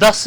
10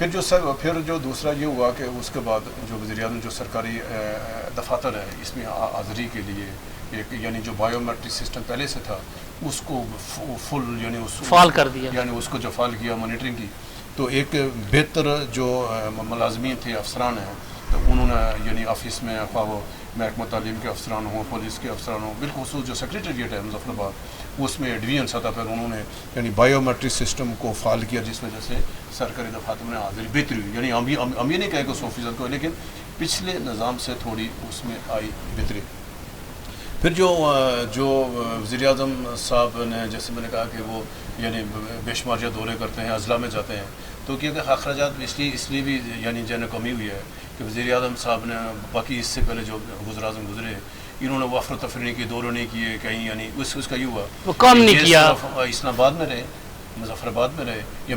پھر جو دوسرا یہ ہوا کہ اس کے بعد جو وزیر اعظم جو سرکاری دفاتر ہے اس میں حاضری کے لیے ایک یعنی جو بایو میٹرک سسٹم پہلے سے تھا اس کو فل یعنی فعال کر دیا، یعنی اس کو جو فعال کیا مانیٹرنگ کی، تو ایک بہتر جو ملازمین تھے افسران ہیں تو انہوں نے یعنی آفس میں خواہ وہ محکمہ تعلیم کے افسران ہوں، پولیس کے افسران ہوں، بالخصوص جو سیکریٹریٹ ہے مظفر آباد اس میں ڈویژن سطح پر انہوں نے یعنی بایو میٹرک سسٹم کو فعال کیا، جس وجہ سے سرکاری دفاتر میں حاضری بہتری ہوئی. یعنی ہم یہ نہیں کہیں کہ 100% کو، لیکن پچھلے نظام سے تھوڑی اس میں آئی بہتری. پھر جو وزیر اعظم صاحب نے جیسے میں نے کہا کہ وہ یعنی بے شمار جو دورے کرتے ہیں، اضلاع میں جاتے ہیں، تو کیونکہ اخراجات اس لیے بھی یعنی جو کمی ہوئی ہے کہ وزیر اعظم صاحب نے باقی اس سے پہلے جو وزیر اعظم گزرے انہوں نے وفر تفریح کی، دورے نہیں کیے کہیں، یعنی اس کا یہ ہوا وہ کام نہیں کیا. اسلام آباد میں رہے، مظفر آباد میں رہے، یا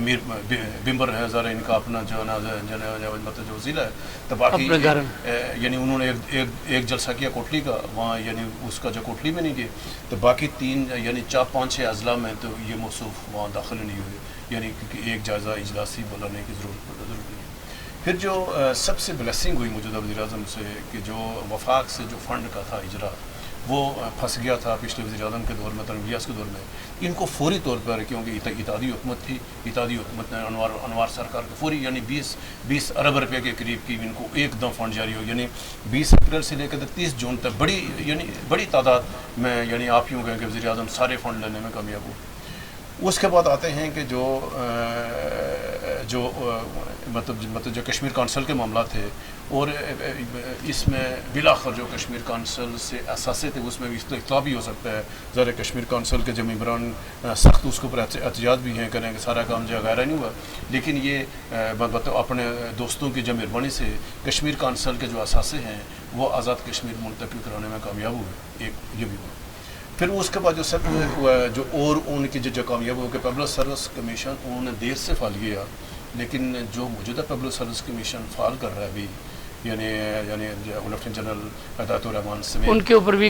بمبر ہے ذرا ان کا اپنا جو مطلب جو ضلع ہے، تو باقی یعنی انہوں نے ایک جلسہ کیا کوٹلی کا وہاں، یعنی اس کا جو کوٹلی میں نہیں کیا، تو باقی 3 یعنی 4-5-6 اضلاع میں تو یہ موصوف وہاں داخل نہیں ہوئے، یعنی کیونکہ ایک جائزہ اجلاس ہی بلانے کی ضرورت نہیں. پھر جو سب سے بلیسنگ ہوئی موجودہ وزیر اعظم سے کہ جو وفاق سے جو فنڈ کا تھا اجرا وہ پھنس گیا تھا پچھلے وزیر اعظم کے دور میں، تنویر ریاض کے دور میں، ان کو فوری طور پر کیونکہ اتحادی حکومت تھی، اتحادی حکومت نے انوار سرکار کو فوری یعنی 20 ارب روپے کے قریب کی ان کو ایک دم فنڈ جاری ہو، یعنی 20 اپریل سے لے کر 30 جون تک بڑی تعداد میں یعنی آپ یوں کہیں کہ وزیر اعظم سارے فنڈ لینے میں کامیاب ہو. اس کے بعد آتے ہیں کہ جو مطلب جو کشمیر کونسل کے معاملات تھے، اور اس میں بالآخر جو کشمیر کونسل سے اثاثے تھے اس میں بھی اختلاف بھی ہو سکتا ہے. ذرا کشمیر کونسل کے جو ممبران سخت اس کے اوپر احتجاج بھی ہیں کریں کہ سارا کام جو غیر نہیں ہوا، لیکن یہ اپنے دوستوں کی جو مہربانی سے کشمیر کونسل کے جو اثاثے ہیں وہ آزاد کشمیر منتقل کرانے میں کامیاب ہوئے. ایک یہ بھی ہوا. پھر اس کے بعد جو اور ان کی جو کامیاب ہو کہ پبلک سروس کمیشن انہوں نے دیر سے فعال کیا، لیکن جو موجودہ پبلک سروس کمیشن فعال کر رہا ہے ابھی یعنی لیفٹیننٹ جنرل ہدایت الرحمان سمیت، ان کے اوپر بھی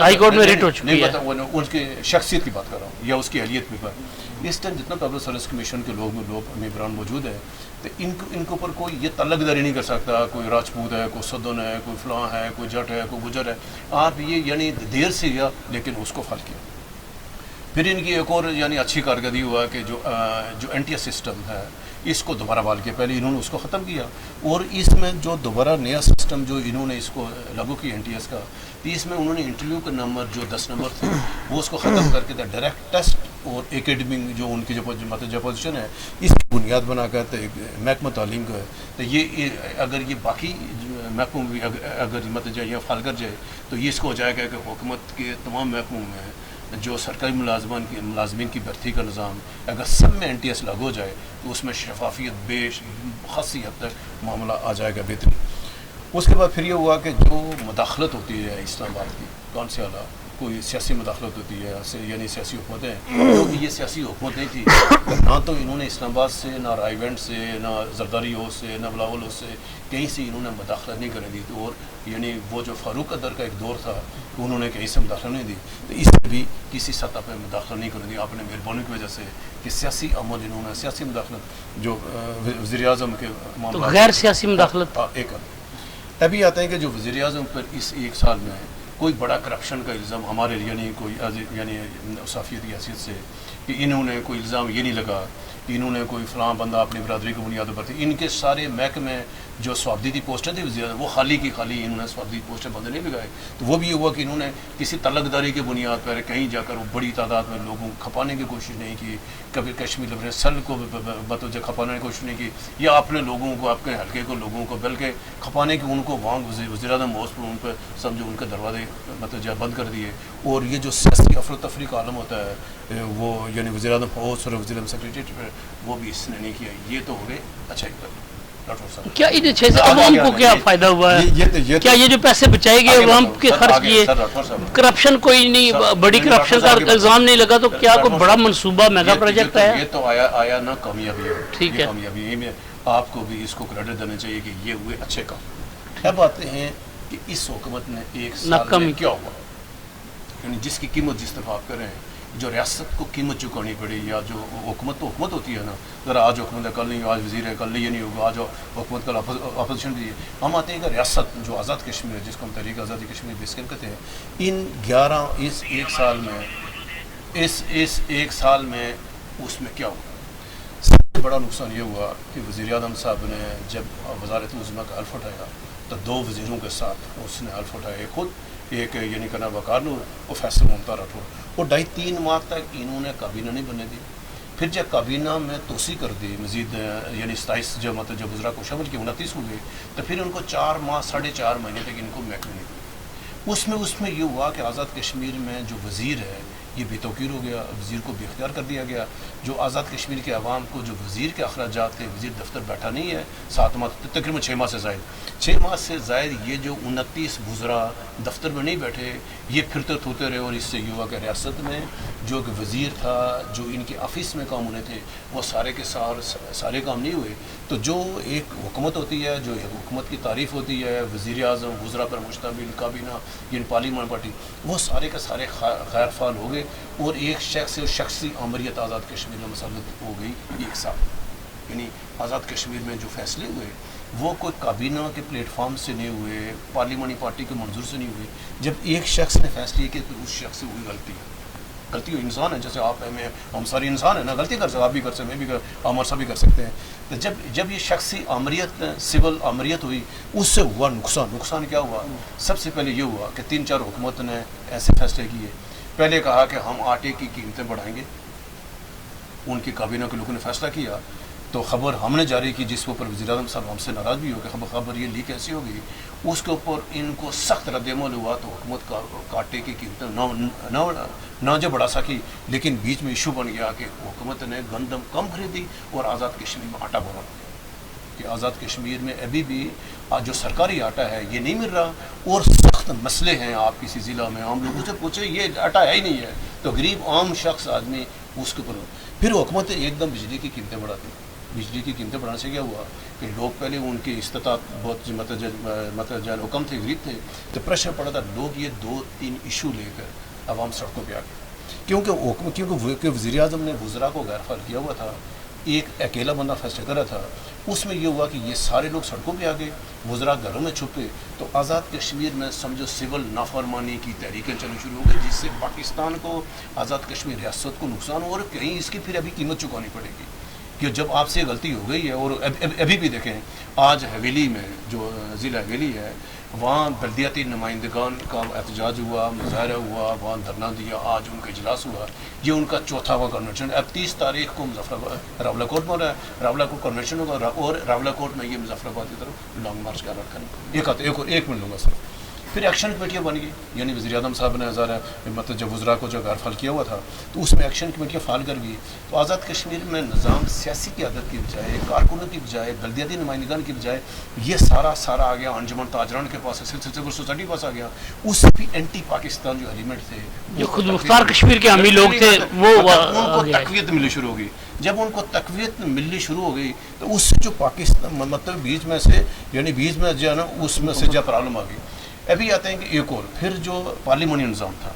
ہائی کورٹ میں ریٹ ہو چکی ہے. ان کی شخصیت کی بات کر رہا ہوں یا اس کی اہلیت کی بات. اس ٹائم جتنا پبلک سروس کمیشن کے لوگ ممبران موجود ہیں تو ان کے اوپر کوئی یہ تعلق داری نہیں کر سکتا، کوئی راجپوت ہے، کوئی سدن ہے، کوئی فلاں ہے، کوئی جٹ ہے، کوئی گجر ہے. آپ یہ یعنی دیر سے گیا لیکن اس کو فعال کیا. پھر ان کی ایک اور یعنی اچھی کارکردگی ہوا کہ جو این ٹی ایس سسٹم ہے اس کو دوبارہ بحال کیا. پہلے انہوں نے اس کو ختم کیا، اور اس میں جو دوبارہ نیا سسٹم جو انہوں نے اس کو لاگو کیا این ٹی ایس کا، تو اس میں انہوں نے انٹرویو کا نمبر جو 10 نمبر تھے وہ اس کو ختم کر کے ڈائریکٹ ٹیسٹ اور اکیڈمک جو ان کی جو پوزیشن ہے اس کی بنیاد بنا کر محکمہ تعلیم کا ہے. تو یہ اگر یہ باقی محکموں بھی اگر مطلب جو فعال کر جائے تو یہ اس کو ہو جائے گا کہ حکومت کے تمام محکموں میں جو سرکاری ملازمین کی بھرتی کا نظام اگر سب میں این ٹی ایس لاگو ہو جائے تو اس میں شفافیت خاصی حد تک معاملہ آ جائے گا بہتری. اس کے بعد پھر یہ ہوا کہ جو مداخلت ہوتی ہے اسلام آباد کی کون سے اعلیٰ کوئی سیاسی مداخلت ہوتی ہے یعنی سیاسی حکومتیں، کیونکہ یہ سیاسی حکومت نہیں تھی. نہ تو انہوں نے اسلام آباد سے، نہ رائے وینٹ سے، نہ زرداری ہاؤس سے، نہ بلاول ہاؤس سے کہیں سے انہوں نے مداخلت نہیں کرنے دی. تو اور یعنی وہ جو فاروق قدر کا ایک دور تھا انہوں نے کہیں سے مداخلت نہیں دی، تو اس میں بھی کسی سطح پہ مداخلت نہیں کرنے دی. آپ نے مہربانی کی وجہ سے کہ سیاسی عمل انہوں نے سیاسی مداخلت جو وزیر اعظم کے معاملات غیر سیاسی مداخلت ایک ابھی آتے ہیں کہ جو وزیر اعظم پر اس ایک سال میں کوئی بڑا کرپشن کا الزام ہمارے یعنی کوئی یعنی صحافیت کی حیثیت سے کہ انہوں نے کوئی الزام یہ نہیں لگا کہ انہوں نے کوئی فلاں بندہ اپنی برادری کی بنیادوں پر تھی. ان کے سارے محکمے جو سوابدیدی پوسٹیں تھیں وزیر وہ خالی کی خالی انہوں نے سوابدیدی پوسٹیں بند نہیں لگائے. تو وہ بھی یہ ہوا کہ انہوں نے کسی تعلق داری کی بنیاد پر کہیں جا کر وہ بڑی تعداد میں لوگوں کو کھپانے کی کوشش نہیں کی، کبھی کشمیر لبریل سیل کو بتوجہ کھپانے کی کوشش نہیں کی، یا اپنے لوگوں کو اپنے حلقے کو لوگوں کو بلکہ کھپانے کی ان کو وہاں وزیر اعظم ہاؤس پر ان پہ سمجھو ان کے دروازے مطلب بند کر دیے. اور یہ جو سیاسی افراتفری کا عالم ہوتا ہے وہ یعنی وزیر اعظم ہاؤس اور وزیر اعظم سیکریٹریٹ پر وہ بھی اس نے نہیں کیا. یہ تو ہو گئے اچھا کیا ان 6 سے عوام کو کیا فائدہ ہوا ہے؟ کیا یہ جو پیسے بچائے گئے عوام کے خرچ کیے، کرپشن کوئی نہیں، بڑی کرپشن کا الزام نہیں لگا، تو کیا کوئی بڑا منصوبہ میگا پروجیکٹ ہے؟ یہ تو آیا نا کامیابی ہے. ٹھیک ہے، کامیابی میں آپ کو بھی اس کو کریڈٹ دینا چاہیے کہ یہ ہوئے اچھے کام. اب آتے ہیں کہ اس حکومت نے ایک سال میں کیا ہوا، یعنی جس کی قیمت جس طرف آپ کر رہے ہیں جو ریاست کو قیمت چکانی پڑی، یا جو حکومت تو حکومت ہوتی ہے نا، ذرا آج حکومت ہے کل نہیں، آج وزیر ہے کل نہیں، یہ نہیں ہوگا، آج حکومت کل اپوزیشن بھی ہے. ہم آتے ہیں کہ ریاست جو آزاد کشمیر ہے، جس کو ہم تحریک آزادی کشمیر بیسکن کہتے ہیں، ان 11 اس ایک سال میں اس ایک سال میں اس میں کیا ہوا؟ سب سے بڑا نقصان یہ ہوا کہ وزیر اعظم صاحب نے جب وزارت عظمیٰ کا حلف اٹھایا تو 2 وزیروں کے ساتھ اس نے حلف اٹھایا، ایک خود، ایک یعنی کہ وقار نور اور فیصل ممتا راٹھور. اور 2.5-3 ماہ تک انہوں نے کابینہ نہیں بننے دی. پھر جب کابینہ میں توسیع کر دی مزید، یعنی 27 جو وزراء کو شامل کیا 29 ہو گئے، تو پھر ان کو 4 ماہ 4.5 مہینے تک ان کو محکمہ نہیں دی. اس میں یہ ہوا کہ آزاد کشمیر میں جو وزیر ہے یہ بے توقیر ہو گیا، وزیر کو بے اختیار کر دیا گیا. جو آزاد کشمیر کے عوام کو جو وزیر کے اخراجات تھے، وزیر دفتر بیٹھا نہیں ہے 7 ماہ، تقریباً 6 ماہ سے زائد، 6 ماہ سے زائد یہ جو 29 وزراء دفتر میں نہیں بیٹھے، یہ پھرتے تھوتے رہے. اور اس سے یہ ہوا کہ ریاست میں جو ایک وزیر تھا، جو ان کے آفس میں کام ہونے تھے، وہ سارے کے سارے کام نہیں ہوئے. تو جو ایک حکومت ہوتی ہے، جو حکومت کی تعریف ہوتی ہے، وزیر اعظم، وزراء پر مشتمل کابینہ یعنی پارلیمان پارٹی، وہ سارے کے سارے غیر فعال ہو گئے. اور ایک شخصی آمریت آزاد کشمیر میں مسلط ہو گئی 1 سال. یعنی آزاد کشمیر میں جو فیصلے ہوئے وہ کوئی کابینہ کے پلیٹ فارم سے نہیں ہوئے، پارلیمانی پارٹی کے منظور سے نہیں ہوئے. جب ایک شخص نے فیصلے کیے تو اس شخص سے ہوئی غلطی انسان ہے، جیسے آپ میں ہم سارے انسان ہیں نا، غلطی کر سکتے، آپ بھی کر سکتے، میں بھی عمر صاحب بھی کر سکتے ہیں. تو جب یہ شخصی آمریت، سول آمریت ہوئی، اس سے ہوا نقصان کیا ہوا؟ سب سے پہلے یہ ہوا کہ 3-4 حکومت نے ایسے فیصلے کیے. پہلے کہا کہ ہم آٹے کی قیمتیں بڑھائیں گے، ان کی کابینہ کے لوگوں نے فیصلہ کیا. تو خبر ہم نے جاری کی، جس کے اوپر وزیر اعظم صاحب ہم سے ناراض بھی ہو کہ خبر یہ لیک ایسی ہوگی. اس کے اوپر ان کو سخت رد عمل ہوا. تو حکومت کا آٹے کی قیمتیں نہ جو بڑھا سکی، لیکن بیچ میں ایشو بن گیا کہ حکومت نے گندم کم خریدی اور آزاد کشمیر میں آٹا بڑھا، کہ آزاد کشمیر میں ابھی بھی جو سرکاری آٹا ہے یہ نہیں مل رہا. اور سخت مسئلے ہیں، آپ کسی ضلع میں عام لوگوں سے پوچھیں یہ آٹا ہے ہی نہیں ہے. تو غریب عام شخص آدمی اس کے اوپر. پھر حکومت ایک دم بجلی کی قیمتیں بڑھاتی. بجلی کی قیمتیں بڑھانے سے کیا ہوا کہ لوگ پہلے ان کی استطاعت بہت مطلب جو حکم تھے، غریب تھے، تو پریشر پڑا تھا. لوگ یہ 2-3 ایشو لے کر عوام سڑکوں پہ آ گئے، کیونکہ وزیر اعظم نے وزراء کو غیر فعال کیا ہوا تھا. ایک اکیلا بندہ فیصلہ کر رہا تھا. اس میں یہ ہوا کہ یہ سارے لوگ سڑکوں پہ آ گئے، وزراء گھروں میں چھپے. تو آزاد کشمیر میں سمجھو سول نافرمانی کی تحریکیں چلنا شروع ہو گئی، جس سے پاکستان کو، آزاد کشمیر ریاست کو نقصان ہو. اور کہیں اس کی پھر ابھی قیمت چکانی پڑے گی کہ جب آپ سے غلطی ہو گئی ہے. اور ابھی بھی دیکھیں، آج حویلی میں جو ضلع حویلی ہے، وہاں بلدیاتی نمائندگان کا احتجاج ہوا، مظاہرہ ہوا، وہاں دھرنا دیا، آج ان کا اجلاس ہوا. یہ ان کا 4واں کنونشن. اب 30 تاریخ کو راولہ کوٹ میں ہو رہا ہے، راولہ کوٹ کنونشن ہوگا، اور راولہ کوٹ میں یہ مظفر آباد کی طرف لانگ مارچ کا الرٹ کرنا. ایک منٹ لوں گا سر. پھر ایکشن کمیٹیاں بن گئی، یعنی وزیر اعظم صاحب نے مطلب جب وزراء کو جو غیر فعال کیا ہوا تھا تو اس میں ایکشن کمیٹیاں فعال کر گئی. تو آزاد کشمیر میں نظام سیاسی قیادت کی بجائے، کارکنوں کی بجائے، بلدیاتی نمائندگان کی بجائے یہ سارا آ گیا انجمن تاجران کے پاس، سول سوسائٹی کے پاس آ گیا. اس سے بھی اینٹی پاکستان جو ایلیمنٹ تھے، جو خود مختار کشمیر کے حامی لوگ تھے، وہ ان کو تقویت ملنی شروع ہو گئی. جب ان کو تقویت ملنی شروع ہو گئی تو اس سے جو پاکستان مطلب بیچ میں جو ہے نا، اس میں سے جو پرابلم آ گئی. ابھی آتے ہیں کہ ایک اور پھر جو پارلیمانی نظام تھا،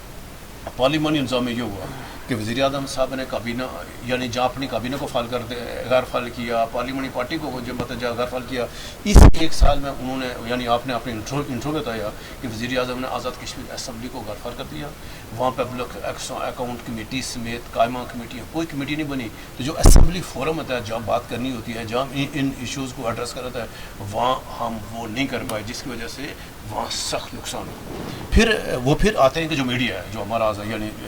پارلیمانی نظام میں یہ ہوا کہ وزیر اعظم صاحب نے کابینہ، یعنی جہاں اپنی کابینہ کو غیر فعال کیا، پارلیمانی پارٹی کو جو غیر فعال کیا. اس 1 سال میں انہوں نے، یعنی آپ نے اپنے انٹرو بتایا کہ وزیر اعظم نے آزاد کشمیر اسمبلی کو غیر فعال کر دیا. وہاں پبلک اکاؤنٹ کمیٹی سمیت قائمہ کمیٹیاں، کوئی کمیٹی نہیں بنی. تو جو اسمبلی فورم ہوتا ہے، جہاں بات کرنی ہوتی ہے، جہاں ان ایشوز کو ایڈریس کرنا ہوتا ہے، وہاں ہم وہ نہیں کر پائے، جس کی وجہ سے وہاں سخت نقصان ہو. پھر آتے ہیں کہ جو میڈیا ہے، جو ہمارا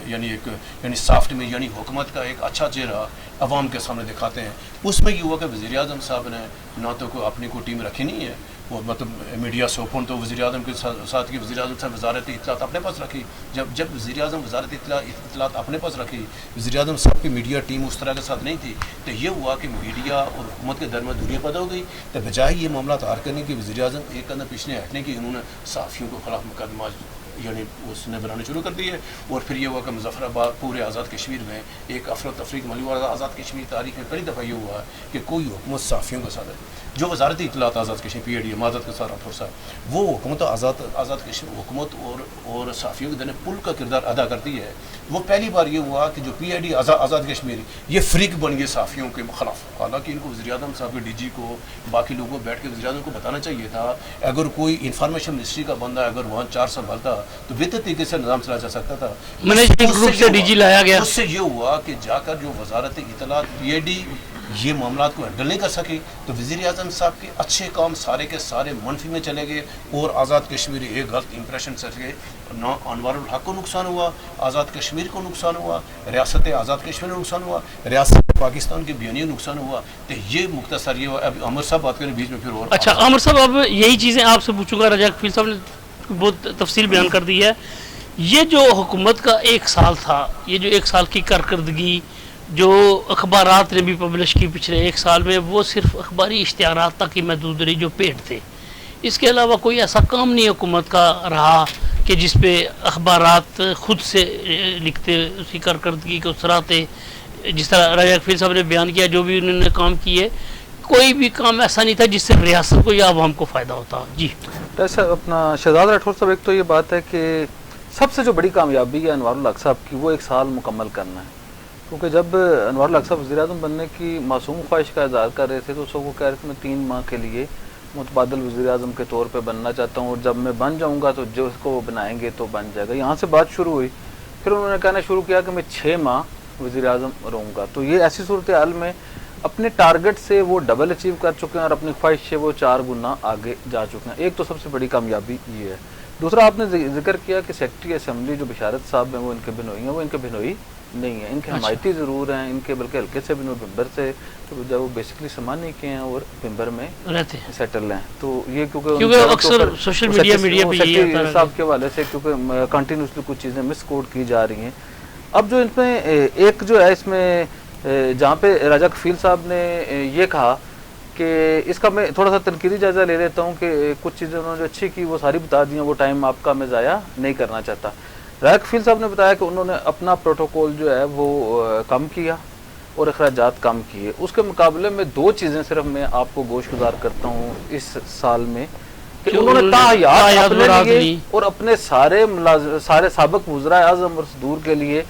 یعنی سافٹ میں، یعنی حکومت کا ایک اچھا چہرہ عوام کے سامنے دکھاتے ہیں. اس میں یہ ہوا کہ وزیر اعظم صاحب نے نہ تو کوئی اپنی کوئی ٹیم رکھی نہیں ہے، وہ مطلب میڈیا سے اوپن تو وزیر اعظم کے ساتھ کی وزیر اعظم صاحب وزارت اطلاعات اپنے پاس رکھی. جب وزیر اعظم وزارت اطلاعات اپنے پاس رکھی، وزیر اعظم صاحب کی میڈیا ٹیم اس طرح کے ساتھ نہیں تھی. تو یہ ہوا کہ میڈیا اور حکومت کے درمیان دوریاں پیدا ہو گئی. تو بجائے یہ معاملات حل کرنے کی، وزیر اعظم ایک قدم پیچھے ہٹنے کی، انہوں نے صحافیوں کے خلاف مقدمہ یعنی اس نے بنانے شروع کر دی ہے. اور پھر یہ ہوا کہ مظفر آباد پورے آزاد کشمیر میں ایک افراتفری کا معلوم ہوا. آزاد کشمیر تاریخ میں پہلی دفعہ یہ ہوا کہ کوئی حکومت صحافیوں کے ساتھ ہے. جو وزارتی اطلاعات آزاد کشمیر پی اے ڈی معذرت کے ساتھ راٹھور صاحب وہ حکومت آزاد کشمیر حکومت اور صحافیوں کے درمیان پل کا کردار ادا کرتی ہے. وہ پہلی بار یہ ہوا کہ جو پی اے ڈی آزاد کشمیر یہ فریق بن گئے صحافیوں کے خلاف. حالانکہ ان کو وزیر اعظم صاحب کے ڈی جی کو باقی لوگوں کو بیٹھ کے وزیر اعظم کو بتانا چاہیے تھا. اگر کوئی انفارمیشن منسٹری کا بندہ اگر وہاں 4 سنبھالتا تو بہتر طریقے سے نظام چلایا جا سکتا تھا. مینجمنٹ گروپ سے ڈی جی لایا گیا. اس سے یہ ہوا کہ جا کر جو وزارت اطلاعات پی اے ڈی یہ معاملات کو ہینڈل نہیں کر سکے تو وزیر اعظم صاحب کے اچھے کام سارے کے سارے منفی میں چلے گئے اور آزاد کشمیر ایک غلط امپریشن سے نہ انوار الحق کو نقصان ہوا, آزاد کشمیر کو نقصان ہوا, ریاست آزاد کشمیر کو نقصان ہوا, ریاست پاکستان کے بیانیے کو نقصان ہوا. تو یہ مختصر یہ ہوا. اب عمر صاحب بات کریں بیچ میں پھر اور. اچھا عمر صاحب اب یہی چیزیں آپ سے پوچھوں گا. رجا کفیل صاحب نے بہت تفصیل بیان کر دی ہے. یہ جو حکومت کا 1 سال تھا, یہ جو 1 سال کی کارکردگی جو اخبارات نے بھی پبلش کی پچھلے 1 سال میں, وہ صرف اخباری اشتہارات تک ہی محدود رہی جو پیڈ تھے. اس کے علاوہ کوئی ایسا کام نہیں حکومت کا رہا کہ جس پہ اخبارات خود سے لکھتے, اس کی کارکردگی کو سراہتے. جس طرح راجہ کفیل صاحب نے بیان کیا جو بھی انہوں نے کام کیے, کوئی بھی کام ایسا نہیں تھا جس سے ریاست کو یا عوام کو فائدہ ہوتا. جی ایسا اپنا شہزاد راٹھور صاحب, ایک تو یہ بات ہے کہ سب سے جو بڑی کامیابی ہے انوار الحق صاحب کی وہ 1 سال مکمل کرنا ہے. کیونکہ جب انوار الحق صاحب وزیر اعظم بننے کی معصوم خواہش کا اظہار کر رہے تھے تو سب کو کہہ رہے تھے میں 3 ماہ کے لیے متبادل وزیر اعظم کے طور پہ بننا چاہتا ہوں, اور جب میں بن جاؤں گا تو جو اس کو وہ بنائیں گے تو بن جائے گا. یہاں سے بات شروع ہوئی. پھر انہوں نے کہنا شروع کیا کہ میں 6 ماہ وزیر اعظم رہوں گا. تو یہ ایسی صورتحال میں اپنے ٹارگٹ سے وہ ڈبل اچیو کر چکے ہیں اور اپنی خواہش سے وہ 4 گنا آگے جا چکے ہیں. ایک تو سب سے بڑی کامیابی یہ ہے. دوسرا آپ نے ذکر کیا کہ سیکرٹری اسمبلی جو بشارت صاحب ہیں وہ ان کے بنوئی ہیں. وہ ان کے بنوئی نہیں ہیں, ان کے حمایتی ضرور ہیں, ان کے بلکہ ہلکے سے بنوئی بمبر سے, جب وہ بیسکلی سمانے کے ہیں اور بمبر میں رہتے ہیں سیٹل ہیں. تو یہ کیونکہ اکثر سوشل میڈیا پہ صاحب کے حوالے سے کیونکہ کنٹینیوسلی کچھ چیزیں مس کوٹ کی جا رہی ہیں. اب جو ان میں ایک جو ہے اس میں جہاں پہ راجہ کفیل صاحب نے یہ کہا کہ اس کا میں تھوڑا سا تنقیدی جائزہ لے لیتا ہوں کہ کچھ چیزیں انہوں نے جو اچھی کی وہ ساری بتا دی ہیں, وہ ٹائم آپ کا میں ضائع نہیں کرنا چاہتا. راجہ کفیل صاحب نے بتایا کہ انہوں نے اپنا پروٹوکول جو ہے وہ کم کیا اور اخراجات کم کیے. اس کے مقابلے میں 2 چیزیں صرف میں آپ کو گوش گزار کرتا ہوں اس سال میں کہ انہوں نے تاحیات اپنے لیے اور اپنے سارے سابق وزراء اعظم اور صدور کے لیے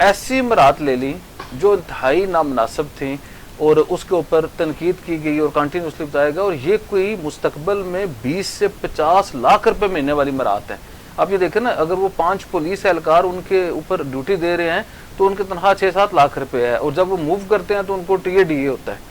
ایسی مراحت لے لی جو انتہائی نامناسب تھیں اور اس کے اوپر تنقید کی گئی اور کنٹینیوسلی بتایا گیا. اور یہ کوئی مستقبل میں 20 سے 50 لاکھ روپے مہینے والی مراحت ہے. آپ یہ دیکھیں نا, اگر وہ 5 پولیس اہلکار ان کے اوپر ڈیوٹی دے رہے ہیں تو ان کی تنخواہ 6-7 لاکھ روپے ہے, اور جب وہ موو کرتے ہیں تو ان کو ٹی اے ڈی اے ہوتا ہے.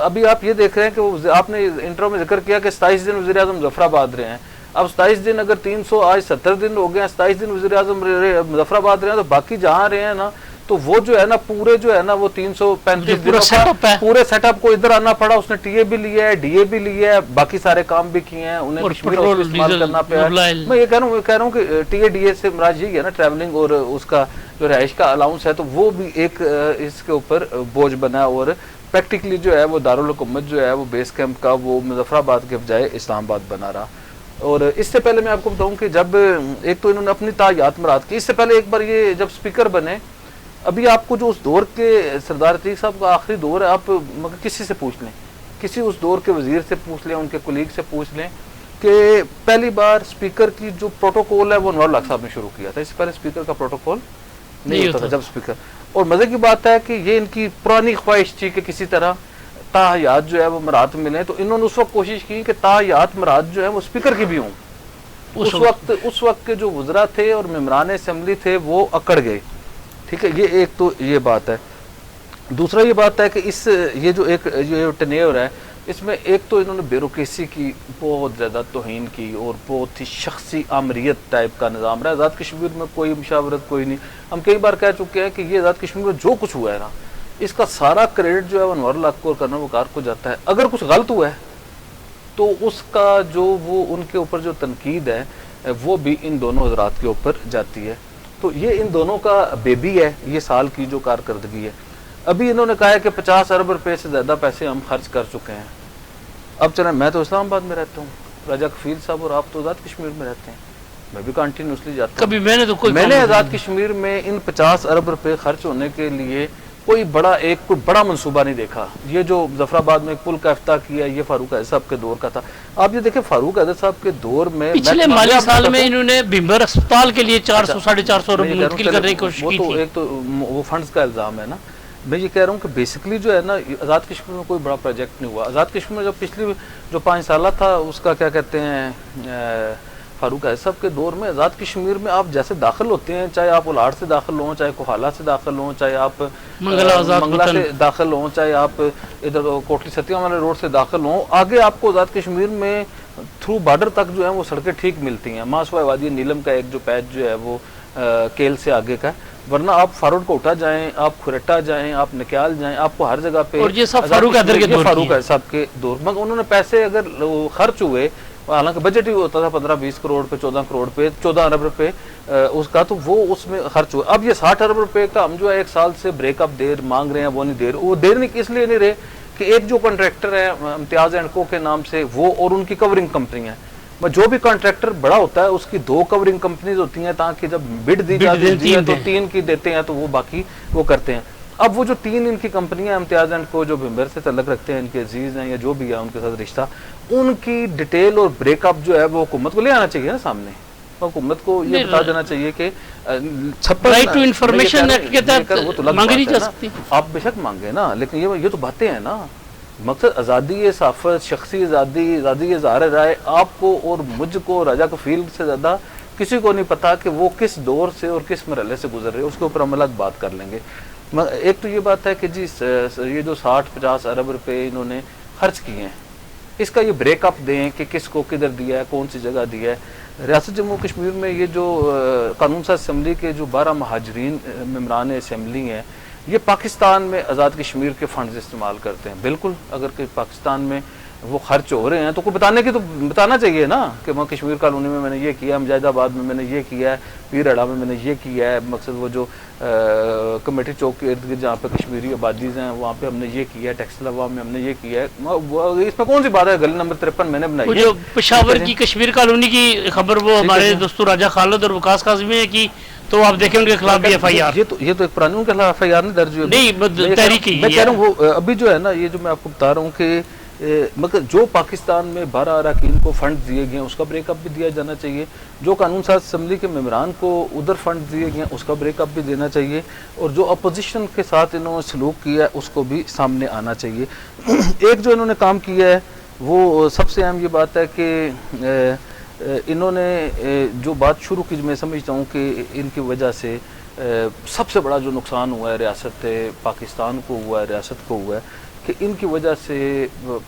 ابھی آپ یہ دیکھ رہے ہیں کہ آپ نے انٹرو میں ذکر کیا کہ 27 دن وزیر اعظم مظفر آباد رہے ہیں. اب 27 دن اگر 300 آج 70 دن ہو گئے ہیں, 27 دن وزیر اعظم مظفر آباد رہے ہیں, تو باقی جہاں رہے ہیں نا تو وہ جو ہے نا پورے جو ہے نا وہ 335 دنوں کا پورے سیٹ اپ کو ادھر آنا پڑا. اس نے ٹی اے بھی لیا ہے, ڈی اے بھی لیا ہے, باقی سارے کام بھی کیے ہیں, انہیں استعمال کرنا پڑا. میں یہ کہہ رہا ہوں کہ ٹی اے ڈی اے سے مراد یہی ہے نا ٹریولنگ اور اس کا جو رہائش کا الاؤنس ہے, تو وہ بھی ایک اس کے اوپر بوجھ بنا. اور پریکٹیکلی جو ہے وہ دارالحکومت جو ہے وہ بیس کیمپ کا وہ مظفر آباد کے بجائے اسلام آباد بنا رہا. اور اس سے پہلے میں آپ کو بتاؤں کہ جب ایک تو انہوں نے اپنی تاحیات مراد کی, اس سے پہلے ایک بار یہ جب اسپیکر بنے, ابھی آپ کو جو اس دور کے سردار عتیق صاحب کا آخری دور ہے, آپ کسی سے پوچھ لیں, کسی اس دور کے وزیر سے پوچھ لیں, ان کے کولیگ سے پوچھ لیں کہ پہلی بار اسپیکر کی جو پروٹوکول ہے وہ انوار الحق صاحب نے شروع کیا تھا. اس سے پہلے اسپیکر کا پروٹوکول نہیں ہوتا تھا جب اسپیکر. اور مزے کی بات ہے کہ یہ ان کی پرانی خواہش تھی کہ کسی طرح تاحیات جو ہے وہ مراحت ملیں, تو انہوں نے اس وقت کوشش کی کہ تاحیات مراحت جو ہے وہ اسپیکر کی بھی ہوں. اس وقت کے جو وزراء تھے اور ممبران اسمبلی تھے وہ اکڑ گئے. ٹھیک ہے, یہ ایک تو یہ بات ہے. دوسرا یہ بات ہے کہ یہ جو ایک ٹینیور ہے, اس میں ایک تو انہوں نے بیوروکریسی کی بہت زیادہ توہین کی اور بہت ہی شخصی آمریت ٹائپ کا نظام رہا. آزاد کشمیر میں کوئی مشاورت کوئی نہیں. ہم کئی بار کہہ چکے ہیں کہ یہ آزاد کشمیر میں جو کچھ ہوا ہے نا, اس کا سارا کریڈٹ جو ہے انوار الحق کو اور کرنل وقار کو جاتا ہے. اگر کچھ غلط ہوا ہے تو اس کا جو وہ ان کے اوپر جو تنقید ہے وہ بھی ان دونوں حضرات کے اوپر جاتی ہے. تو یہ ان دونوں کا بیبی ہے, یہ سال کی جو کارکردگی ہے. ابھی انہوں نے کہا ہے کہ 50 ارب روپے سے زیادہ پیسے ہم خرچ کر چکے ہیں. اب چلیں, میں تو اسلام آباد میں رہتا ہوں, راجہ کفیل صاحب اور آپ تو آزاد کشمیر میں رہتے ہیں, میں بھی کنٹینیوسلی جاتا ہوں. کبھی میں نے تو کوئی میں نے آزاد کشمیر میں ان 50 ارب روپے خرچ ہونے کے لیے کوئی بڑا منصوبہ نہیں دیکھا. یہ جو ظفر آباد میں پل کا افتتاح کیا یہ فاروق حیدر صاحب کے دور کا تھا. آپ یہ دیکھیں فاروق حیدر صاحب کے دور میں پچھلے مالی سال میں انہوں نے بھیمبر اسپتال کے لیے 400-450 ارب منتقل کرنے کی کوشش کی تھی. ایک تو وہ فنڈز کا الزام ہے نا. میں یہ کہہ رہا ہوں کہ بیسکلی جو ہے نا آزاد کشمیر میں کوئی بڑا پروجیکٹ نہیں ہوا. آزاد کشمیر میں جو پچھلی جو 5 سالہ تھا اس کا کیا کہتے ہیں فاروق حیدر صاحب کے دور میں آزاد کشمیر میں آپ جیسے داخل ہوتے ہیں, چاہے آپ الاڑ سے داخل ہوں, چاہے کوہالہ سے داخل ہوں, چاہے آپ منگلہ سے داخل ہوں, چاہے آپ ادھر کوٹلی ستیاں والے روڈ سے داخل ہوں, آگے آپ کو آزاد کشمیر میں تھرو بارڈر تک جو ہے وہ سڑکیں ٹھیک ملتی ہیں. ماسوائے وادی نیلم کا ایک جو پیچ جو ہے وہ کیل سے آگے کا ہے, ورنہ آپ فاروق کوٹا جائیں, آپ کھرٹا جائیں, آپ نکیال جائیں, آپ کو ہر جگہ پہ. اور یہ سب فاروق حیدر کے دور فاروق حیدر صاحب کے دور میں انہوں نے پیسے اگر خرچ ہوئے, حالانکہ بجٹ ہی ہوتا تھا 15-20 کروڑ پہ, 14 کروڑ پہ, 14 ارب روپے اس کا, تو وہ اس میں خرچ ہوئے. اب یہ 60 ارب روپے کا ہم جو ہے 1 سال سے بریک اپ دیر مانگ رہے ہیں, وہ نہیں دے رہے. وہ دیر نہیں اس لیے نہیں رہے کہ ایک جو کانٹریکٹر ہے امتیاز اینڈ کو کے نام سے, وہ اور ان کی کورنگ کمپنی ہے. جو بھی کانٹریکٹر بڑا ہوتا ہے اس کی 2 کورنگ کمپنیز ہوتی ہیں, تاکہ جب بڈ دی جاتی ہے تو 3 کی دیتے ہیں, تو وہ باقی وہ کرتے ہیں. اب وہ جو 3 ان کی کمپنیاں امتیاز اینڈ کو جو بھمبر سے تعلق رکھتے ہیں, ان کے عزیز ہیں یا جو بھی ہے ان کے ساتھ رشتہ, ان کی ڈیٹیل اور بریک اپ جو ہے وہ حکومت کو لے آنا چاہیے نا سامنے. حکومت کو یہ بتا دینا چاہیے کہ رائٹ ٹو انفارمیشن ایکٹ کے تحت مانگی نہیں جا سکتی. آپ بے شک مانگے نا, لیکن یہ تو باتیں ہیں نا. مقصد آزادی صحافت, شخصی آزادی اظہار رائے, آپ کو اور مجھ کو راجہ کفیل سے زیادہ کسی کو نہیں پتا کہ وہ کس دور سے اور کس مرحلے سے گزر رہے. اس کے اوپر ہم الگ بات کر لیں گے. ایک تو یہ بات ہے کہ جی یہ جو 60-50 ارب روپے انہوں نے خرچ کیے ہیں, اس کا یہ بریک اپ دیں کہ کس کو کدھر دیا ہے, کون سی جگہ دیا ہے. ریاست جموں کشمیر میں یہ جو قانون ساز اسمبلی کے جو 12 مہاجرین ممبران اسمبلی ہیں, یہ پاکستان میں آزاد کشمیر کے فنڈز استعمال کرتے ہیں. بالکل, اگر کہ پاکستان میں وہ خرچ ہو رہے ہیں تو کوئی بتانا چاہیے نا کہ میں کشمیر کالونی میں نے یہ کیا, مجاہد آباد میں نے یہ کیا ہے, پیر اڑا میں نے یہ کیا ہے. مقصد وہ جو کمیٹی چوک کے ارد گرد جہاں پہ کشمیری آبادیز ہیں وہاں پہ ہم نے یہ کیا ہے, ٹیکسٹائل عوام میں ہم نے یہ کیا ہے. اس میں کون سی بات ہے؟ گلی نمبر 53 میں نے بنائی ہے. جو پشاور کی کشمیر کالونی کی خبر وہ ہمارے دوستو راجہ خالد اور وقاص کاظمی ہے کی, تو آپ دیکھیں ان کے خلاف بھی ایف آئی آر. یہ تو ایک پرانی ان کے خلاف ایف آئی آر نہیں درج ہوئی. نہیں, تحریک میں کہہ رہا ہوں وہ ابھی جو ہے نا, یہ جو میں آپ کو بتا رہا ہوں کہ مگر جو پاکستان میں 12 اراکین کو فنڈ دیے گئے ہیں اس کا بریک اپ بھی دیا جانا چاہیے. جو قانون ساز اسمبلی کے ممبران کو ادھر فنڈ دیے گئے ہیں اس کا بریک اپ بھی دینا چاہیے. اور جو اپوزیشن کے ساتھ انہوں نے سلوک کیا ہے اس کو بھی سامنے آنا چاہیے. ایک جو انہوں نے کام کیا ہے وہ سب سے اہم یہ بات ہے کہ انہوں نے جو بات شروع کی, میں سمجھتا ہوں کہ ان کی وجہ سے سب سے بڑا جو نقصان ہوا ہے ریاست پاکستان کو ہوا ہے, ریاست کو ہوا ہے, کہ ان کی وجہ سے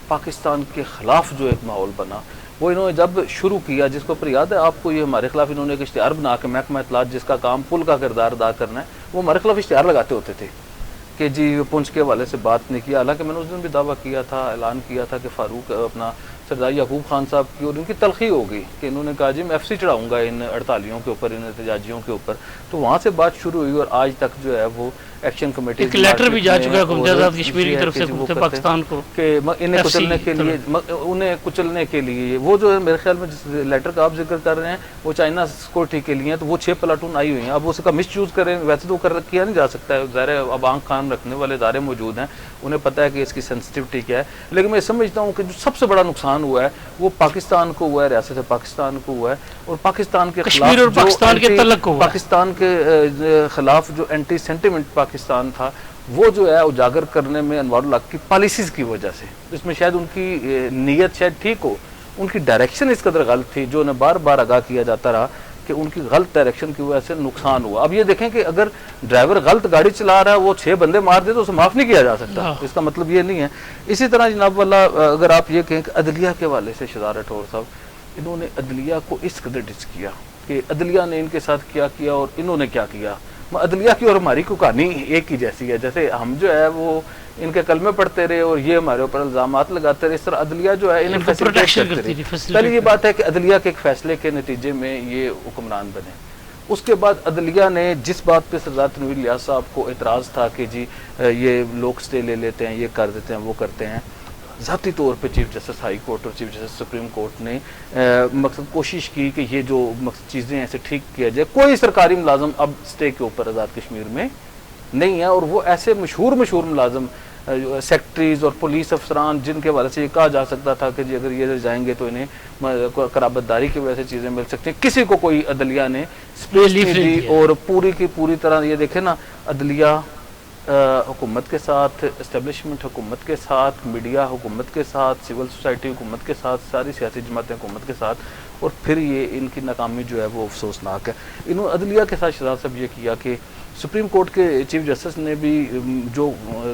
پاکستان کے خلاف جو ایک ماحول بنا, وہ انہوں نے جب شروع کیا, جس کو پر یاد ہے آپ کو, یہ ہمارے خلاف انہوں نے ایک اشتہار بنا کے محکمہ اطلاعات جس کا کام پل کا کردار ادا کرنا ہے, وہ ہمارے خلاف اشتہار لگاتے ہوتے تھے کہ جی پونچھ کے حوالے سے بات نہیں کیا. حالانکہ میں نے اس دن بھی دعویٰ کیا تھا, اعلان کیا تھا کہ فاروق اپنا سردار یعقوب خان صاحب کی اور ان کی تلخی ہوگی کہ انہوں نے کہا جی میں ایف سی چڑھاؤں گا ان 48 کے اوپر, ان احتجاجیوں کے اوپر. تو وہاں سے بات شروع ہوئی اور آج تک جو ہے وہ ایکشن کمیٹی ایک لیٹر بھی جا چکا ہے حکومت آزاد کشمیر کی طرف سے حکومت پاکستان کو کہ انہیں کچلنے کے لیے وہ جو ہے میرے خیال میں جس لیٹر کا آپ ذکر کر رہے ہیں وہ چائنا سیکورٹی کے لیے ہیں, تو وہ 6 پلاٹون آئی ہوئی ہیں. اب اس کا مس یوز کریں, ویسے تو کیا نہیں جا سکتا ہے, ظاہر ہے اب آنکھ کان رکھنے والے ادارے موجود ہیں, انہیں پتہ ہے کہ اس کی سینسٹیوٹی کیا ہے. لیکن میں سمجھتا ہوں کہ جو سب سے بڑا نقصان ہوا ہے وہ پاکستان کو ہوا ہے, ریاست پاکستان کو ہوا ہے, اور پاکستان کے کشمیر اور پاکستان کے تعلق کو, پاکستان کے خلاف جو اینٹی سینٹیمنٹ پاکستان تھا وہ جو ہے اجاگر کرنے میں انوار الحق کی پالیسیز کی وجہ سے. اس میں شاید ان کی نیت شاید ٹھیک ہو, ان کی ڈائریکشن اس قدر غلط تھی, جو انہیں بار بار آگاہ کیا جاتا رہا کہ ان کی غلط ڈائریکشن کی وجہ سے نقصان ہوا. اب یہ دیکھیں کہ اگر ڈرائیور غلط گاڑی چلا رہا ہے, وہ 6 بندے مار دے تو اسے معاف نہیں کیا جا سکتا, اس کا مطلب یہ نہیں ہے. اسی طرح جناب والا اگر آپ یہ کہیں کہ عدلیہ کے حوالے سے شہزاد راٹھور صاحب انہوں نے عدلیہ کو اس قدر ڈس کیا کہ عدلیہ نے ان کے ساتھ کیا کیا اور انہوں نے کیا کیا. عدلیہ کی اور ہماری کو کہانی ایک ہی جیسی ہے, جیسے ہم جو ہے وہ ان کے کلمے پڑھتے رہے اور یہ ہمارے اوپر الزامات لگاتے رہے, اس طرح عدلیہ جو ہے انہیں فیسلیٹیٹ کرتی رہی. پہلے یہ بات ہے کہ عدلیہ کے ایک فیصلے کے نتیجے میں یہ حکمران بنے. اس کے بعد عدلیہ نے جس بات پہ سردار تنویر الیاس صاحب کو اعتراض تھا کہ جی یہ لوگ سٹے لے لیتے ہیں, یہ کر دیتے ہیں, وہ کرتے ہیں, ذاتی طور پہ چیف جسٹس ہائی کورٹ اور چیف جسٹس سپریم کورٹ نے مقصد کوشش کی کہ یہ جو مقصد چیزیں ایسے ٹھیک کیا جائے. کوئی سرکاری ملازم اب اسٹے کے اوپر آزاد کشمیر میں نہیں ہے, اور وہ ایسے مشہور ملازم سیکٹریز اور پولیس افسران جن کے حوالے سے یہ کہا جا سکتا تھا کہ جی اگر یہ جائیں گے تو انہیں قرابت داری کی وجہ سے چیزیں مل سکتی ہیں, کسی کو کوئی عدلیہ نے اسپیس نہیں دی. اور پوری کی پوری طرح یہ دیکھیں نا, عدلیہ حکومت کے ساتھ, اسٹیبلشمنٹ حکومت کے ساتھ, میڈیا حکومت کے ساتھ, سول سوسائٹی حکومت کے ساتھ, ساری سیاسی جماعتیں حکومت کے ساتھ, اور پھر یہ ان کی ناکامی جو ہے وہ افسوسناک ہے. انہوں نے عدلیہ کے ساتھ شہزاد صاحب یہ کیا کہ سپریم کورٹ کے چیف جسٹس نے بھی جو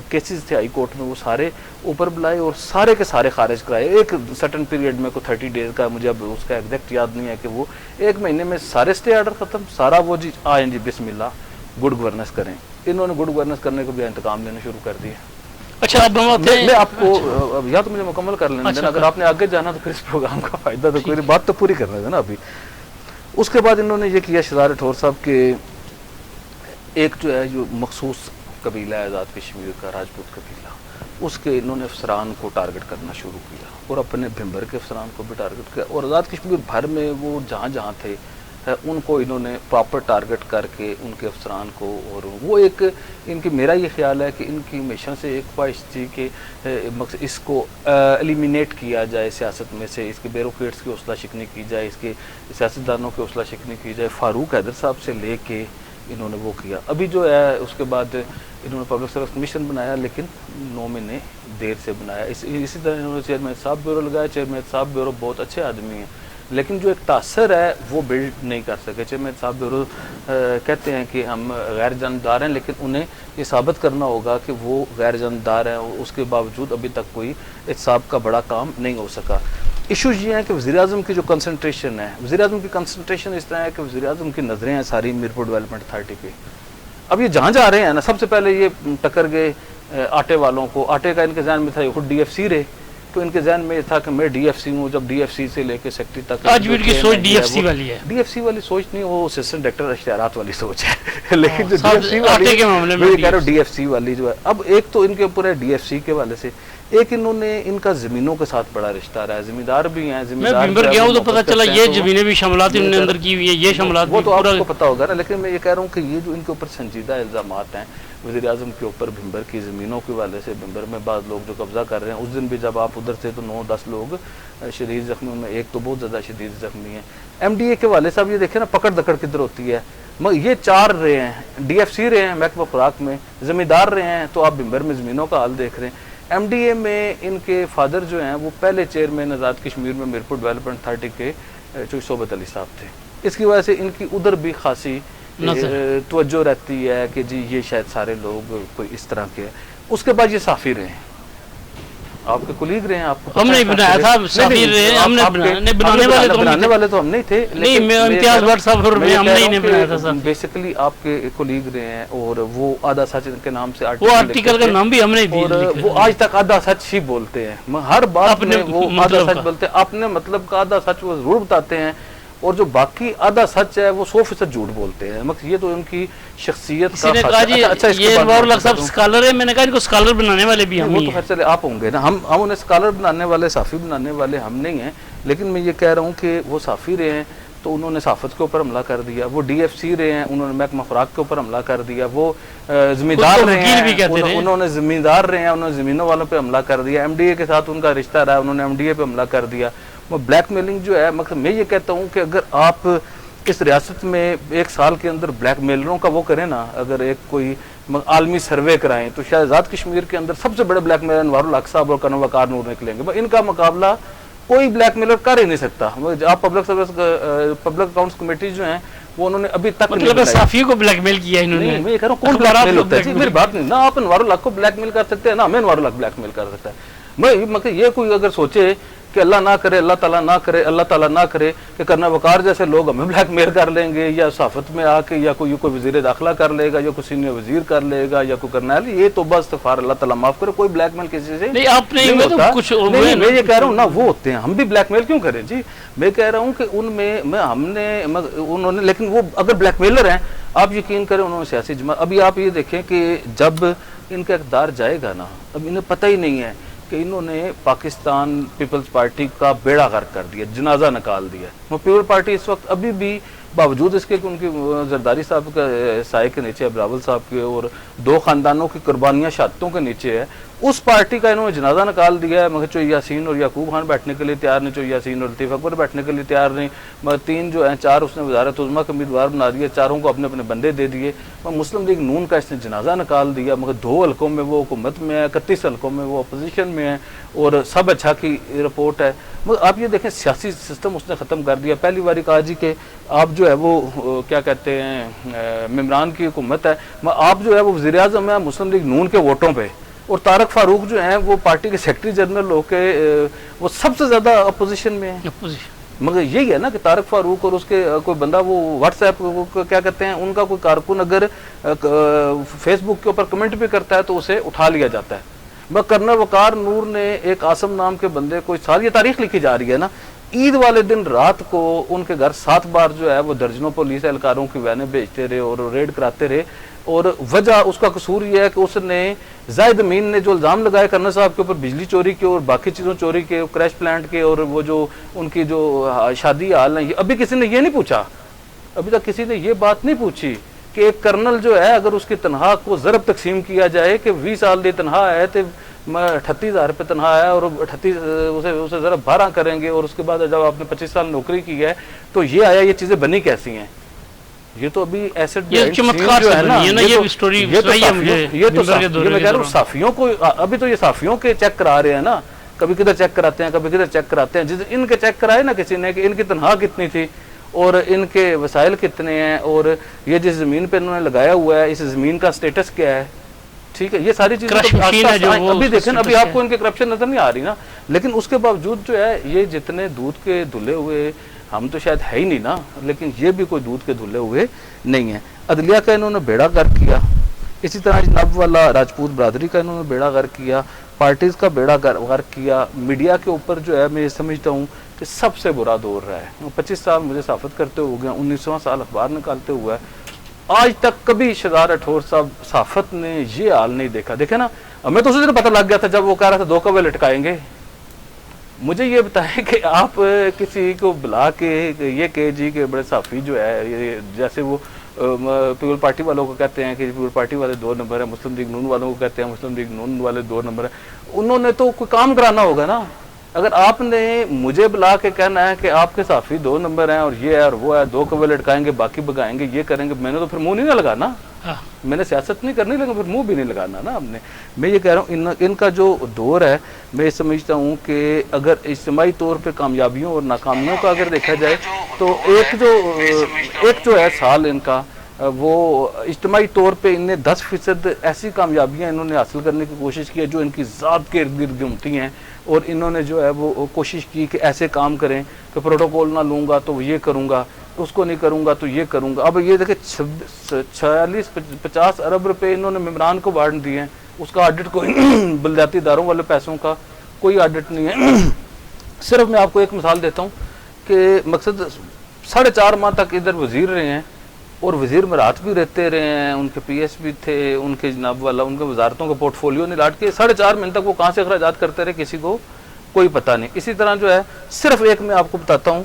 کیسز تھے ہائی کورٹ میں وہ سارے اوپر بلائے اور سارے کے سارے خارج کرائے. ایک سرٹن پیریڈ میں کوئی 30 days کا, مجھے اب اس کا ایگزیکٹ یاد نہیں ہے, کہ وہ 1 مہینے میں سارے اسٹے آرڈر ختم, سارا وہ جی آئیں جی بسم اللہ گڈ گورننس کریں. انہوں نے گڈ گورننس کرنے کو بھی انتقام لینا شروع کر دیا. اچھا اب میں آپ کو یا تو مجھے مکمل کر لینا دینا, اگر آپ نے آگے جانا تو پھر اس پروگرام کا فائدہ تو کوئی بات تو پوری کرنا ہے نا ابھی. اس کے بعد انہوں نے یہ کیا شہزاد راٹھور صاحب کے ایک جو ہے جو مخصوص قبیلہ ہے آزاد کشمیر کا, راجپوت قبیلہ, اس کے انہوں نے افسران کو ٹارگٹ کرنا شروع کیا اور اپنے بھمبر کے افسران کو بھی ٹارگٹ کیا, اور آزاد کشمیر بھر میں وہ جہاں جہاں تھے ان کو انہوں نے پراپر ٹارگٹ کر کے ان کے افسران کو, اور وہ ایک ان کی, میرا یہ خیال ہے کہ ان کی ہمیشہ سے ایک خواہش تھی کہ مقصد اس کو ایلیمینیٹ کیا جائے سیاست میں سے, اس کے بیوروکریٹس کی حوصلہ شکنی کی جائے, اس کے سیاستدانوں کی حوصلہ شکنی کی جائے. فاروق حیدر صاحب سے لے کے انہوں نے وہ کیا. ابھی جو ہے اس کے بعد انہوں نے پبلک سروس کمیشن بنایا, لیکن 9 مہینے دیر سے بنایا. اسی طرح انہوں نے چیئرمین صاحب بیورو لگایا. چیئرمین صاحب بیورو بہت اچھے آدمی ہیں, لیکن جو ایک تاثر ہے وہ بلڈ نہیں کر سکے. چیئرمین صاحب بیورو کہتے ہیں کہ ہم غیر جانبدار ہیں, لیکن انہیں یہ ثابت کرنا ہوگا کہ وہ غیر جانبدار ہیں, اور اس کے باوجود ابھی تک کوئی احتساب کا بڑا کام نہیں ہو سکا. ایشو یہ ہے کہ وزیر اعظم کی جو کنسنٹریشن ہے, وزیر اعظم کی کنسنٹریشن اس طرح ہے کہ وزیر اعظم کی نظریں ہیں ساری میرپور ڈیولپمنٹ اتھارٹی پہ. اب یہ جہاں جا رہے ہیں نا, سب سے پہلے یہ ٹکر گئے آٹے والوں کو. آٹے کا ان کے ذہن میں تھا یہ خود ڈی ایف سی رہے, تو ان کے ذہن میں یہ تھا کہ میں ڈی ایف سی ہوں. جب ڈی ایف سی سے لے کے سیکٹری تک آج بھی ان کی سوچ ڈی ایف سی والی ہے. ڈی ایف سی والی سوچ نہیں, وہ اسسٹنٹ ڈائریکٹر اشتہارات والی سوچ ہے. لیکن جو ڈی ایف سی والی کے معاملے میں یہ کہہ رہا ہوں ڈی ایف سی والی جو ہے, اب ایک تو ان کے اوپر ہے ڈی ایف سی کے والے سے, ایک انہوں نے ان کا زمینوں کے ساتھ بڑا رشتہ رہا ہے. زمیندار بھی ہیں, میں بمبر گیا ہوں تو پتہ چلا یہ زمینیں بھی شاملات انہوں نے اندر کی ہوئی ہیں, یہ شاملات وہ تو آپ کو پتہ ہوگا نا. لیکن میں یہ کہہ رہا ہوں کہ یہ جو ان کے اوپر سنجیدہ الزامات ہیں وزیر اعظم کے اوپر بھمبر کی زمینوں کے والے سے, بھمبر میں بعض لوگ جو قبضہ کر رہے ہیں, اس دن بھی جب آپ ادھر تھے تو 9-10 لوگ شدید زخمی میں, ایک تو بہت زیادہ شدید زخمی ہیں. ایم ڈی اے کے والے صاحب یہ دیکھیں نا پکڑ دکڑ کدھر ہوتی ہے. یہ 4 رہے ہیں, ڈی ایف سی رہے ہیں محکمہ خوراک میں, زمیندار رہے ہیں, تو آپ بھمبر میں زمینوں کا حال دیکھ رہے ہیں. ایم ڈی اے میں ان کے فادر جو ہیں وہ پہلے چیئرمین آزاد کشمیر میں میرپور ڈیولپمنٹ اتھارٹی کے صحبت علی صاحب تھے. اس کی وجہ سے ان کی ادھر بھی خاصی توجہ رہتی ہے کہ جی یہ شاید سارے لوگ کوئی اس طرح کے. اس کے بعد یہ صافی رہے ہیں, آپ کے کولیگ رہے ہیں, آپ ہم نہیں بنایا تھا, صافی رہے ہیں, ہم نے بنانے والے تو ہم نہیں تھے, نہیں میں امتیاز بٹ صاحب ہم نہیں بنایا تھا. بیسیکلی آپ کے کولیگ رہے ہیں, اور وہ آدھا سچ کے نام سے وہ آرٹیکل کا نام بھی ہم نے دیا, وہ آج تک آدھا سچ ہی بولتے ہیں, ہر بات میں وہ آدھا سچ بولتے ہیں, اپنے مطلب کا آدھا سچ وہ ضرور بتاتے ہیں, اور جو باقی آدھا سچ ہے وہ 100% جھوٹ بولتے ہیں. یہ تو ان کی شخصیت کا یہ انوار الحق صاحب اسکالر ہے, میں نے کہا ان کو اسکالر بنانے والے بھی ہم ہی ہیں. چلے آپ ہوں گے نا, ہم انہیں اسکالر بنانے والے, صحافی بنانے والے ہم نہیں ہیں, لیکن میں یہ کہہ رہا ہوں کہ وہ صحافی رہے ہیں تو انہوں نے صحافت کے اوپر حملہ کر دیا. وہ ڈی ایف سی رہے ہیں, انہوں نے محکمہ خوراک کے اوپر حملہ کر دیا. وہ زمیندار رہے ہیں, انہوں نے زمیندار رہے ہیں, انہوں نے زمینوں والوں پہ حملہ کر دیا. ایم ڈی اے کے ساتھ ان کا رشتہ رہا, انہوں نے ایم ڈی اے پہ حملہ کر دیا. وہ بلیک میلنگ جو ہے, مطلب میں یہ کہتا ہوں کہ اگر آپ اس ریاست میں 1 سال کے اندر بلیک میلروں کا وہ کریں نا, اگر ایک کوئی عالمی سروے کرائیں, تو شاید آزاد کشمیر کے اندر سب سے بڑے بلیک میلر انوار الحق صاحب اور کنور وقار نور نکلیں گے. ان کا مقابلہ کوئی بلیک میلر کر ہی نہیں سکتا. آپ پبلک اکاؤنٹس کمیٹی جو ہیں وہ انہوں نے ابھی تک مطلب صحافیوں کو بلیک میل کیا انہوں نے. میں یہ کہہ رہا ہوں کون بلیک میل ہوتا ہے, میری بات نہیں نا, آپ انوار الحق کو بلیک میل کر سکتے ہیں نا, ہمیں انوار الحق بلیک میل کر سکتا ہے. میں یہ کوئی اگر سوچے کہ اللہ نہ کرے, اللہ تعالیٰ نہ کرے, اللہ تعالیٰ نہ کرے کہ کرنا وقار جیسے لوگ ہمیں بلیک میل کر لیں گے, یا صحافت میں آ کے, یا کوئی وزیر داخلہ کر لے گا, یا کوئی سینئر وزیر کر لے گا, یا کوئی کرنیل, یہ تو بس استغفار, اللہ تعالیٰ معاف کرے, کوئی بلیک میل کسی سے نہیں ہوتا. میں یہ کہہ رہا ہوں نا وہ ہوتے ہیں, ہم بھی بلیک میل کیوں کریں جی. میں کہہ رہا ہوں کہ ان میں انہوں نے, لیکن وہ اگر بلیک میلر ہیں آپ یقین کریں, انہوں نے سیاسی جماعت, ابھی آپ یہ دیکھیں کہ جب ان کا اقتدار جائے گا نا, اب انہیں پتہ ہی نہیں ہے کہ انہوں نے پاکستان پیپلز پارٹی کا بیڑا غرق کر دیا, جنازہ نکال دیا. وہ پیپل پارٹی اس وقت ابھی بھی باوجود اس کے کہ ان کی زرداری صاحب کے سائے کے نیچے, بلاول صاحب کے اور 2 خاندانوں کی قربانیاں شہادتوں کے نیچے ہے, اس پارٹی کا انہوں نے جنازہ نکال دیا ہے. مگر چوئی یاسین اور یعقوب خان بیٹھنے کے لیے تیار نہیں, چوئی یاسین اور لطیف اکبر بیٹھنے کے لیے تیار نہیں, مگر 3 جو ہیں 4 اس نے وزارت عظمیٰ کے امیدوار بنا دیے, 4 کو اپنے اپنے بندے دے دیے. مسلم لیگ نون کا اس نے جنازہ نکال دیا, مگر 2 حلقوں میں وہ حکومت میں ہے, 31 حلقوں میں وہ اپوزیشن میں ہے, اور سب اچھا کی رپورٹ ہے. مگر آپ یہ دیکھیں سیاسی سسٹم اس نے ختم کر دیا. پہلی باری کہا جی کہ آپ جو ہے وہ کیا کہتے ہیں ممبران کی حکومت ہے, آپ جو ہے وہ وزیر اعظم ہے مسلم لیگ نون کے ووٹوں پہ, اور طارق فاروق جو ہیں وہ پارٹی کے سیکرٹری جنرل ہو کے وہ سب سے زیادہ اپوزیشن میں ہیں. مگر یہی ہے نا کہ طارق فاروق اور اس کے کوئی بندہ وہ واٹس ایپ کیا کہتے ہیں ان کا کوئی کارکن اگر فیس بک کے اوپر کمنٹ بھی کرتا ہے تو اسے اٹھا لیا جاتا ہے. مگر کرنل وقار نور نے ایک عاصم نام کے بندے کو, سال یہ تاریخ لکھی جا رہی ہے نا, عید والے دن رات کو ان کے گھر 7 بار جو ہے وہ درجنوں پولیس اہلکاروں کی وینیں بھیجتے رہے اور ریڈ کراتے رہے. اور وجہ اس کا قصور یہ ہے کہ اس نے زاہد امین نے جو الزام لگائے کرنل صاحب کے اوپر بجلی چوری کے اور باقی چیزوں چوری کے, کریش پلانٹ کے, اور وہ جو ان کی جو شادی حال ہیں, ابھی کسی نے یہ نہیں پوچھا, ابھی تک کسی نے یہ بات نہیں پوچھی کہ ایک کرنل جو ہے اگر اس کی تنخواہ کو ضرب تقسیم کیا جائے کہ 20 سال کی تنخواہ ہے تو 38,000 روپے تنخواہ ہے, اور 38 اسے ضرب 12 کریں گے, اور اس کے بعد جب آپ نے 25 سال نوکری کی ہے تو یہ آیا, یہ چیزیں بنی کیسی ہیں. یہ تو ابھی ایسڈ جو ہے نا, یہ تو میں کہہ رہا ہوں صحافیوں کو, ابھی تو یہ صحافیوں کے چیک کرا رہے ہیں نا, کبھی کدھر چیک کراتے ہیں کبھی کدھر چیک کراتے ہیں. جس ان کے چیک کرائے نا کسی نے کہ ان کی تنخواہ کتنی تھی اور ان کے وسائل کتنے ہیں, اور یہ جس زمین پہ انہوں نے لگایا ہوا ہے اس زمین کا سٹیٹس کیا ہے, ٹھیک ہے, یہ ساری چیزیں ابھی دیکھیں ابھی آپ کو ان کے کرپشن نظر نہیں آ رہی نا. لیکن اس کے باوجود جو ہے یہ جتنے دودھ کے دھلے ہوئے, ہم تو شاید ہے ہی نہیں نا, لیکن یہ بھی کوئی دودھ کے دھلے ہوئے نہیں ہیں. عدلیہ کا انہوں نے بیڑا غرق کیا, اسی طرح جناب والا راجپوت برادری کا انہوں نے بیڑا غرق کیا, پارٹیز کا بیڑا غرق کیا. میڈیا کے اوپر جو ہے میں یہ سمجھتا ہوں کہ سب سے برا دور رہا ہے. 25 سال مجھے صحافت کرتے ہو گیا, 19واں سال اخبار نکالتے ہوا ہے, آج تک کبھی شہزاد راٹھور صاحب صحافت نے یہ حال نہیں دیکھا. دیکھیں نا, ہمیں تو اسی دن پتہ لگ گیا تھا جب وہ کہہ رہا تھا 2 کوے لٹکائیں گے. مجھے یہ بتائیں کہ آپ کسی کو بلا کے یہ کہ جی کہ بڑے صحافی جو ہے, یہ جیسے وہ پیپل پارٹی والوں کو کہتے ہیں کہ پیپل پارٹی والے 2 نمبر ہیں, مسلم لیگ نون والوں کو کہتے ہیں مسلم لیگ نون والے 2 نمبر ہیں. انہوں نے تو کوئی کام کرانا ہوگا نا. اگر آپ نے مجھے بلا کے کہنا ہے کہ آپ کے صحافی 2 نمبر ہیں اور یہ ہے اور وہ ہے, 2 کوے لٹکائیں گے باقی بگائیں گے, یہ کریں گے, میں نے تو پھر منہ نہیں نہ لگانا, میں نے سیاست نہیں کرنی, لیکن پھر منہ بھی نہیں لگانا نا ہم نے. میں یہ کہہ رہا ہوں ان کا جو دور ہے, میں سمجھتا ہوں کہ اگر اجتماعی طور پہ کامیابیوں اور ناکامیوں کا اگر دیکھا جائے تو ایک جو ہے سال ان کا وہ اجتماعی طور پہ ان نے 10% ایسی کامیابیاں انہوں نے حاصل کرنے کی کوشش کی ہے جو ان کی ذات کے ارد گرد گھومتی ہیں, اور انہوں نے جو ہے وہ کوشش کی کہ ایسے کام کریں کہ پروٹوکول نہ لوں گا تو یہ کروں گا, اس کو نہیں کروں گا تو یہ کروں گا. اب یہ دیکھیں 46-50 ارب روپے انہوں نے ممبران کو بانٹ دیے ہیں, اس کا آڈٹ کوئی بلدیاتی اداروں والے پیسوں کا کوئی آڈٹ نہیں ہے. صرف میں آپ کو ایک مثال دیتا ہوں کہ مقصد 4.5 ماہ تک ادھر وزیر رہے ہیں, اور وزیر مرات بھی رہتے رہے ہیں, ان کے پی ایس بھی تھے, ان کے جناب والا ان کے وزارتوں کا پورٹ فولیو نہیں لاٹ کے 4.5 مہینے تک وہ کہاں سے اخراجات کرتے رہے کسی کو کوئی پتہ نہیں. اسی طرح جو ہے صرف ایک میں آپ کو بتاتا ہوں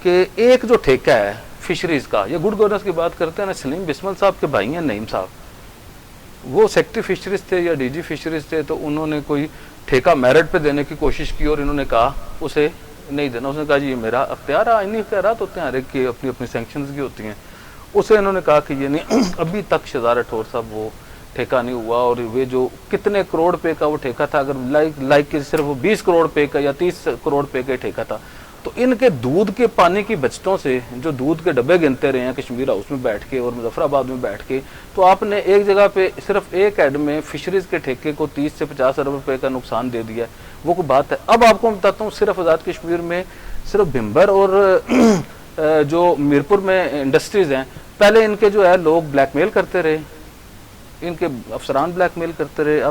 کہ ایک جو ٹھیکہ ہے فشریز کا, یہ گڈ گورننس کی بات کرتے ہیں نا, سلیم بسمل صاحب کے بھائی ہیں نعیم صاحب, وہ سیکٹری فشریز تھے یا ڈی جی فشریز تھے, تو انہوں نے کوئی ٹھیکہ میرٹ پہ دینے کی کوشش کی اور انہوں نے کہا اسے نہیں دینا. اس نے کہا جی یہ میرا اختیار ہے, آئینی اختیارات ہوتے ہیں ہر ایک کی, اپنی اپنی سینکشنز کی ہوتی ہیں. اسے انہوں نے کہا کہ یہ نہیں, ابھی تک شہزاد راٹھور صاحب وہ ٹھیکہ نہیں ہوا. اور وہ جو کتنے کروڑ روپے کا وہ ٹھیکہ تھا, اگر لائک صرف 20 کروڑ روپے کا یا 30 کروڑ روپے کا ٹھیکہ تھا, تو ان کے دودھ کے پانی کی بچتوں سے جو دودھ کے ڈبے گنتے رہے ہیں کشمیر ہاؤس میں بیٹھ کے اور مظفر آباد میں بیٹھ کے, تو آپ نے ایک جگہ پہ صرف ایک ایڈ میں فشریز کے ٹھیکے کو 30 سے 50 ارب روپے کا نقصان دے دیا. وہ کوئی بات ہے؟ اب آپ کو بتاتا ہوں, صرف آزاد کشمیر میں صرف بھمبر اور جو میرپور میں انڈسٹریز ہیں, پہلے ان کے جو ہے لوگ بلیک میل کرتے رہے, ان کے افسران بلیک میل کرتے رہے.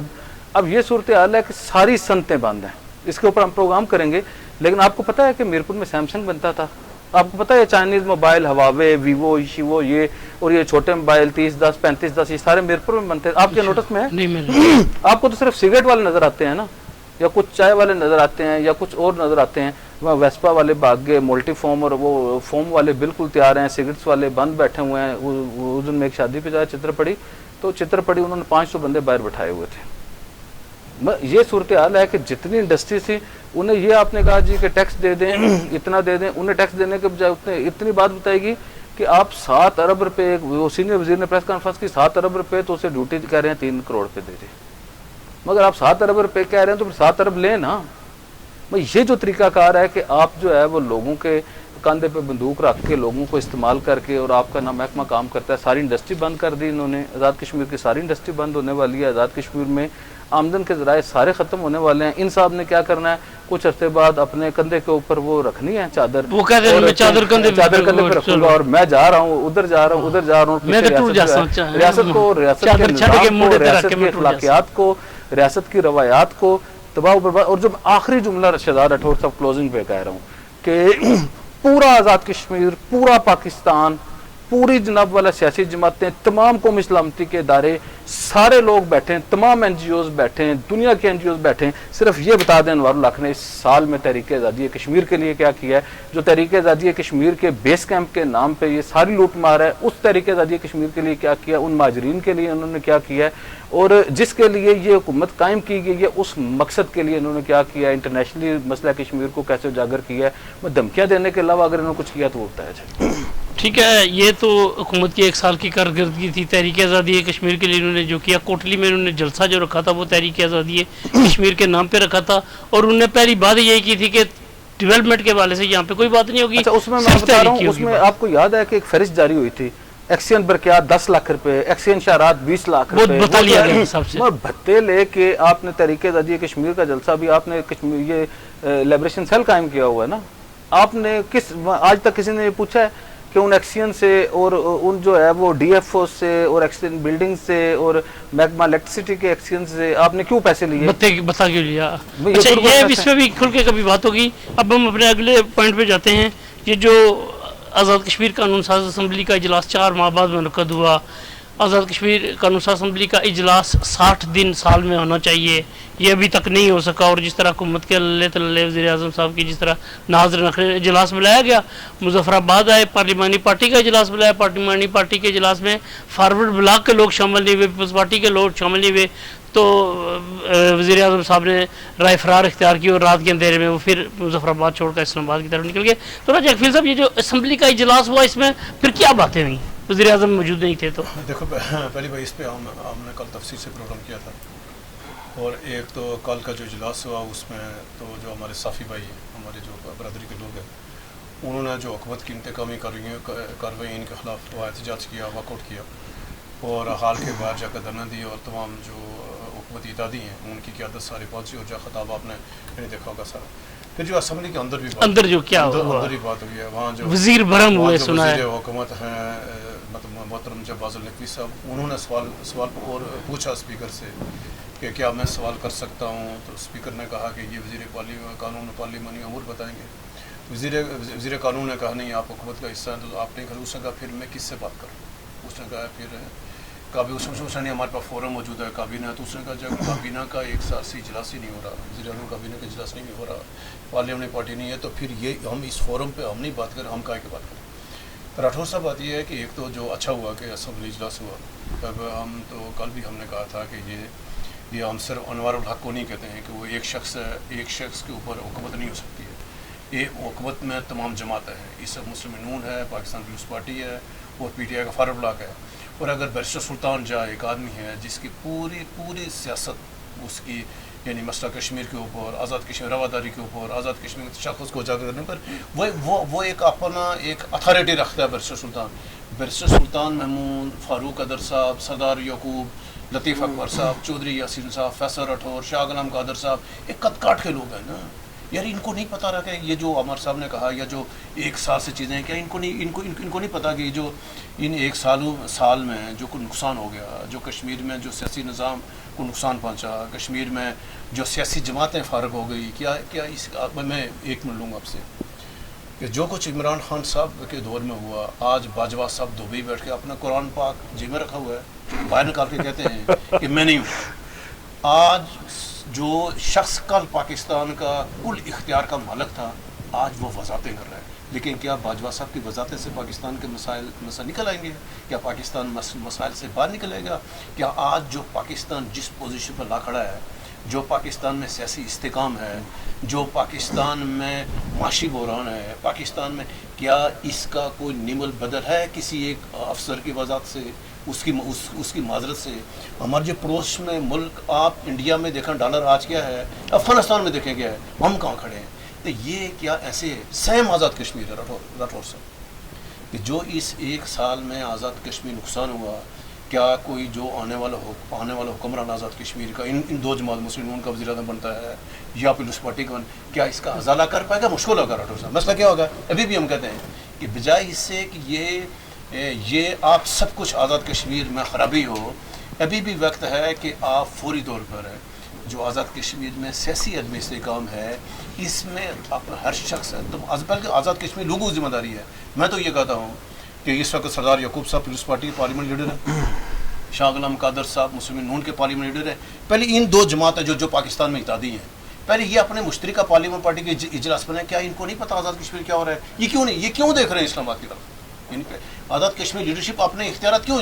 اب یہ صورتحال ہے کہ ساری صنعتیں بند ہیں. اس کے اوپر ہم پروگرام کریں گے, لیکن آپ کو پتہ ہے کہ میرپور میں سیمسنگ بنتا تھا, آپ کو پتہ ہے چائنیز موبائل ہواوے, ویوو, ایشیوو, یہ اور یہ چھوٹے موبائل 3010 3510 یہ سارے میرپور میں بنتے ہیں. آپ کے نوٹس میں ہے؟ آپ کو تو صرف سگریٹ والے نظر آتے ہیں نا, یا کچھ چائے والے نظر آتے ہیں یا کچھ اور نظر آتے ہیں، وہاں ویسپا والے بھاگ گئے، مولٹی فوم اور وہ فوم والے بالکل تیار ہیں، سگریٹس والے بند بیٹھے ہوئے ہیں۔ اس دن میں ایک شادی پہ جایا چتر پڑی، تو چتر پڑی انہوں نے 500 بندے باہر بٹھائے ہوئے تھے۔ یہ صورتحال ہے کہ جتنی انڈسٹری تھی انہیں یہ آپ نے کہا جی کہ ٹیکس دے دیں، اتنا دے دیں، انہیں ٹیکس دینے کے بجائے اتنی بات بتائے گی کہ آپ 7 ارب روپے، وہ سینئر وزیر نے پریس کانفرنس کی، 7 ارب روپے تو اسے ڈیوٹی کہہ رہے ہیں 3 کروڑ پہ دے دیں، مگر آپ 7 ارب روپے کہہ رہے ہیں تو پھر 7 ارب لیں نا۔ یہ جو طریقہ کار ہے کہ آپ جو ہے وہ لوگوں کے کاندھے پہ بندوق رکھ کے لوگوں کو استعمال کر کے، اور آپ کا نام محکمہ کام کرتا ہے، ساری انڈسٹری بند کر دی انہوں نے، آزاد کشمیر کی ساری انڈسٹری بند ہونے والی ہے، آزاد کشمیر میں آمدن کے ذرائع سارے ختم ہونے والے ہیں۔ ان صاحب نے کیا کرنا ہے، کچھ عرصے بعد اپنے کندھے کے اوپر وہ رکھنی ہے چادر، وہ کہتے ہیں میں چادر کندھے پہ رکھوں گا اور میں جا رہا ہوں، ادھر جا رہا ہوں، ادھر جا رہا ہوں، ریاست کو، ریاست کے نظام کو، ریاست کی اخلاقیات کو، ریاست کی روایات کو تباہ و برباد۔ اور جو آخری جملہ شہزاد راٹھور صاحب کلوزنگ پہ کہہ رہا ہوں کہ پورا آزاد کشمیر، پورا پاکستان، پوری جناب والا سیاسی جماعتیں، تمام قومی سلامتی کے ادارے، سارے لوگ بیٹھے ہیں، تمام این جی اوز بیٹھے ہیں، دنیا کے این جی اوز بیٹھے ہیں، صرف یہ بتا دیں انوار الحق نے اس سال میں تحریک آزادی کشمیر کے لیے کیا کیا ہے۔ جو تحریک آزادی کشمیر کے بیس کیمپ کے نام پہ یہ ساری لوٹ مار ہے، اس تحریک آزادی کشمیر کے لیے کیا کیا، ان مہاجرین کے لیے انہوں نے کیا کیا ہے، اور جس کے لیے یہ حکومت قائم کی گئی ہے اس مقصد کے لیے انہوں نے کیا کیا ہے، انٹرنیشنلی مسئلہ کشمیر کو کیسے اجاگر کیا ہے۔ میں دھمکیاں دینے کے علاوہ اگر انہوں نے کچھ کیا تو وہ بتایا جائے۔ ٹھیک ہے، یہ تو حکومت کی 1 سال کی کارکردگی تھی تحریک آزادی کشمیر کے لیے۔ انہوں نے جو کیا، کوٹلی میں انہوں نے جلسہ جو رکھا تھا وہ تحریک آزادی کشمیر کے نام پہ رکھا تھا، اور انہوں نے پہلی بات یہی کی تھی کہ ڈیولپمنٹ کے حوالے سے یہاں پہ کوئی بات نہیں ہوگی۔ اچھا، اس میں میں بتا رہا ہوں، اس میں آپ کو یاد ہے کہ ایک فہرست جاری ہوئی تھی، ایکسین برقیات 10 لاکھ روپے، ایکسین شہرات 20 لاکھ روپے، بتا لیا گیا سب سے، بھتے لے کے آپ نے تحریک آزادی کشمیر کا جلسہ بھی آپ نے یہ لیبریشن سیل قائم کیا ہوا ہے نا۔ آپ نے آج تک کسی نے یہ پوچھا ہے کہ ان ایکسین سے اور ان جو ہے وہ ڈی ایف او سے اور ایکسین بلڈنگ سے اور محکمہ الیکٹریسٹی کے ایکسین سے آپ نے کیوں پیسے لیے؟ بتا کیوں لیا؟ اچھا، یہ اس میں بھی کھل کے کبھی بات ہوگی۔ اب ہم اپنے اگلے پوائنٹ پہ جاتے ہیں۔ یہ جو آزاد کشمیر قانون ساز اسمبلی کا اجلاس 4 ماہ بعد منعقد ہوا، آزاد کشمیر قانون ساز اسمبلی کا اجلاس 60 دن سال میں ہونا چاہیے، یہ ابھی تک نہیں ہو سکا، اور جس طرح حکومت کے اللہ تعالی وزیر اعظم صاحب کی جس طرح ناظر نخرے اجلاس بلایا گیا، مظفر آباد آئے، پارلیمانی پارٹی کا اجلاس بلایا، پارلیمانی پارٹی کے اجلاس میں فارورڈ بلاک کے لوگ شامل نہیں ہوئے، پیپلز پارٹی کے لوگ شامل نہیں ہوئے، تو وزیر اعظم صاحب نے رائے فرار اختیار کی اور رات کے اندھیرے میں وہ پھر مظفر آباد چھوڑ کر اسلام آباد کی طرف نکل گئے۔ تو راجہ اکفیل صاحب، یہ جو اسمبلی کا اجلاس ہوا اس میں پھر کیا باتیں ہوئیں؟ وزیر اعظم موجود نہیں تھے تو دیکھو پہلی بار اس پہ ہم نے کل تفصیل سے پروگرام کیا تھا، اور ایک تو کل کا جو اجلاس ہوا اس میں تو جو ہمارے صافی بھائی ہیں، ہمارے جو برادری کے لوگ ہیں، انہوں نے جو حکومت کی انتقامی کارروائی ان کے خلاف احتجاج کیا، واک آؤٹ کیا، اور حال کے باہر جا کر دھرنا دی، اور تمام جو حکومتی اتحادی ہیں ان کی قیادت ساری پہنچی، اور جو خطاب آپ نے دیکھا ہوگا سارا۔ پھر جو اسمبلی کے اندر بھی اندر جو کیا اندر ہی بات ہوئی ہے، وہاں جو وزیر بھرم ہوئے سنا ہے، حکومت ہیں مطلب محترم جواز النقوی صاحب، انہوں نے سوال اور پوچھا اسپیکر سے کہ کیا میں سوال کر سکتا ہوں، تو اسپیکر نے کہا کہ یہ وزیر قانون پارلیمانی امور بتائیں گے۔ وزیر قانون نے کہا نہیں، آپ حکومت کا حصہ ہیں تو آپ نہیں کریں۔ اس نے کہا پھر میں کس سے بات کروں؟ اس نے کہا پھر اس نے ہمارے پاس فورم موجود ہے کابینہ، تو اس نے کہا جب کابینہ کا 1 سال سے اجلاس ہی نہیں ہو رہا، وزیر اعظم کابینہ کا اجلاس نہیں ہو رہا، پارلیمانی پارٹی نہیں ہے، تو پھر یہ ہم اس فورم پہ ہم نہیں بات کریں، ہم کہاں کی بات کریں؟ راٹھور صاحب بات یہ ہے کہ ایک تو جو اچھا ہوا کہ اسمبلی اجلاس ہوا، تب ہم تو کل بھی ہم نے کہا تھا کہ یہ ہم صرف انوار الحق کو نہیں کہتے ہیں کہ وہ ایک شخص ہے، ایک شخص کے اوپر حکومت نہیں ہو سکتی ہے، یہ حکومت میں تمام جماعتیں ہیں، اس مسلم نون ہے، پاکستان پیپلز پارٹی ہے، اور پی ٹی آئی کا فارورڈ بلاک ہے، اور اگر بیرسٹر سلطان جا ایک آدمی ہے جس کی پوری سیاست اس کی یعنی مسئلہ کشمیر کے اوپر، آزاد کشمیر رواداری کے اوپر، آزاد کشمیر شخص کو اجاگر کرنے پر وہ ایک اپنا ایک اتھارٹی رکھتا ہے بیرسٹر سلطان محمود، فاروق قدر صاحب، سردار یعقوب، لطیف اکبر صاحب، چودھری یاسین صاحب، فیصل راٹھور، شاہ غلام قادر صاحب، ایک قد کاٹ کے لوگ ہیں نا یار، ان کو نہیں پتہ رہا کہ یہ جو عمر صاحب نے کہا یا جو 1 سال سے چیزیں ہیں، کیا ان کو نہیں پتہ کہ جو ان 1 سال میں جو کوئی نقصان ہو گیا، جو کشمیر میں جو سیاسی نظام کو نقصان پہنچا، کشمیر میں جو سیاسی جماعتیں فارغ ہو گئی، کیا اس میں 1 منٹ لوں گا آپ سے کہ جو کچھ عمران خان صاحب کے دور میں ہوا، آج باجوہ صاحب دبئی بیٹھ کے اپنا قرآن پاک جی میں رکھا ہوا ہے، باہر نکال کے کہتے ہیں کہ میں نہیں ہوں۔ آج جو شخص کل پاکستان کا کل اختیار کا مالک تھا آج وہ وضاحتیں کر رہا ہے. لیکن کیا باجوہ صاحب کی وضاحتیں سے پاکستان کے مسائل نکل آئیں گے؟ کیا پاکستان مسائل سے باہر نکلے گا؟ کیا آج جو پاکستان جس پوزیشن پر لا کھڑا ہے، جو پاکستان میں سیاسی استحکام ہے، جو پاکستان میں معاشی بحران ہے، پاکستان میں کیا اس کا کوئی نمل بدل ہے کسی ایک افسر کی وضاحت سے، اس کی معذرت سے؟ ہمارے جو پڑوس میں ملک، آپ انڈیا میں دیکھیں ڈالر آج کیا ہے، افغانستان میں دیکھیں کیا ہے، ہم کہاں کھڑے ہیں؟ تو یہ کیا ایسے سیم آزاد کشمیر ہے راٹھور صاحب کہ جو اس ایک سال میں آزاد کشمیر نقصان ہوا، کیا کوئی جو آنے والا حکمران آزاد کشمیر کا ان دو جماعت مسلم نون کا وزیر اعظم بنتا ہے یا پیپلز پارٹی کا، کیا اس کا ازالہ کر پائے گا؟ مشکل ہوگا راٹھور صاحب. مسئلہ کیا ہوگا؟ ابھی بھی ہم کہتے ہیں کہ بجائے اس سے کہ یہ آپ سب کچھ آزاد کشمیر میں خرابی ہو، ابھی بھی وقت ہے کہ آپ فوری طور پر جو آزاد کشمیر میں سیاسی عدم استحکام ہے اس میں ہر شخص ہے. تو بلکہ آزاد کشمیر لوگوں کی ذمہ داری ہے. میں تو یہ کہتا ہوں کہ اس وقت سردار یعقوب صاحب پیپلز پارٹی کے پارلیمنٹ لیڈر ہیں، شاہ غلام قادر صاحب مسلم نون کے پارلیمنٹ لیڈر ہیں. پہلے ان دو جماعتیں جو پاکستان میں اتحادی ہیں، پہلے یہ اپنے مشترکہ پارلیمنٹ پارٹی کے اجلاس بنائیں. کیا ان کو نہیں پتہ آزاد کشمیر کیا ہو رہا ہے؟ یہ کیوں دیکھ رہے ہیں اسلام آباد کی طرف؟ آزاد کشمیر لیڈرشپ اپنے اختیارات کیوں،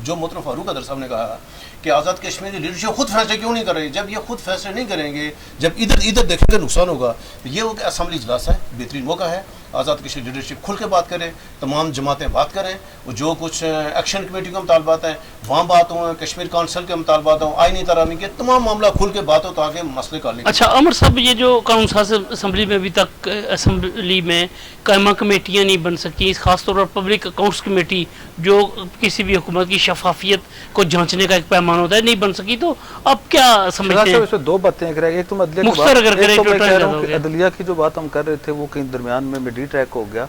جو محترم فاروق ادر صاحب نے کہا کہ آزاد کشمیر کی لیڈرشپ خود فیصلے کیوں نہیں کر رہی؟ جب یہ خود فیصلے نہیں کریں گے، جب ادھر دیکھیں گے نقصان ہوگا. یہ وہ کہ اسمبلی اجلاس ہے، بہترین موقع ہے، آزاد کشمیر لیڈرشپ کھل کے بات کرے، تمام جماعتیں بات کریں، وہ جو کچھ ایکشن کمیٹی کے مطالبات ہیں وہاں بات ہوں، کشمیر کونسل کے مطالبات ہوں، آئینی ترامی کے تمام معاملہ کھل کے بات ہو تاکہ مسئلے کا حل. اچھا عمر صاحب، یہ جو قانون ساز اسمبلی میں ابھی تک اسمبلی میں قائمہ کمیٹیاں نہیں بن سکی، خاص طور پر پبلک اکاؤنٹس کمیٹی جو کسی بھی حکومت کی شفافیت کو جانچنے کا ایک پیمانہ ہوتا ہے، نہیں بن سکی، تو اب کیا سمجھتے ہیں؟ اس میں دو باتیں ایک تو عدلیہ مختصر اگر کریں تو عدلیہ کی جو بات ہم کر رہے تھے وہ کہیں درمیان میں مڈی ٹریک ہو گیا.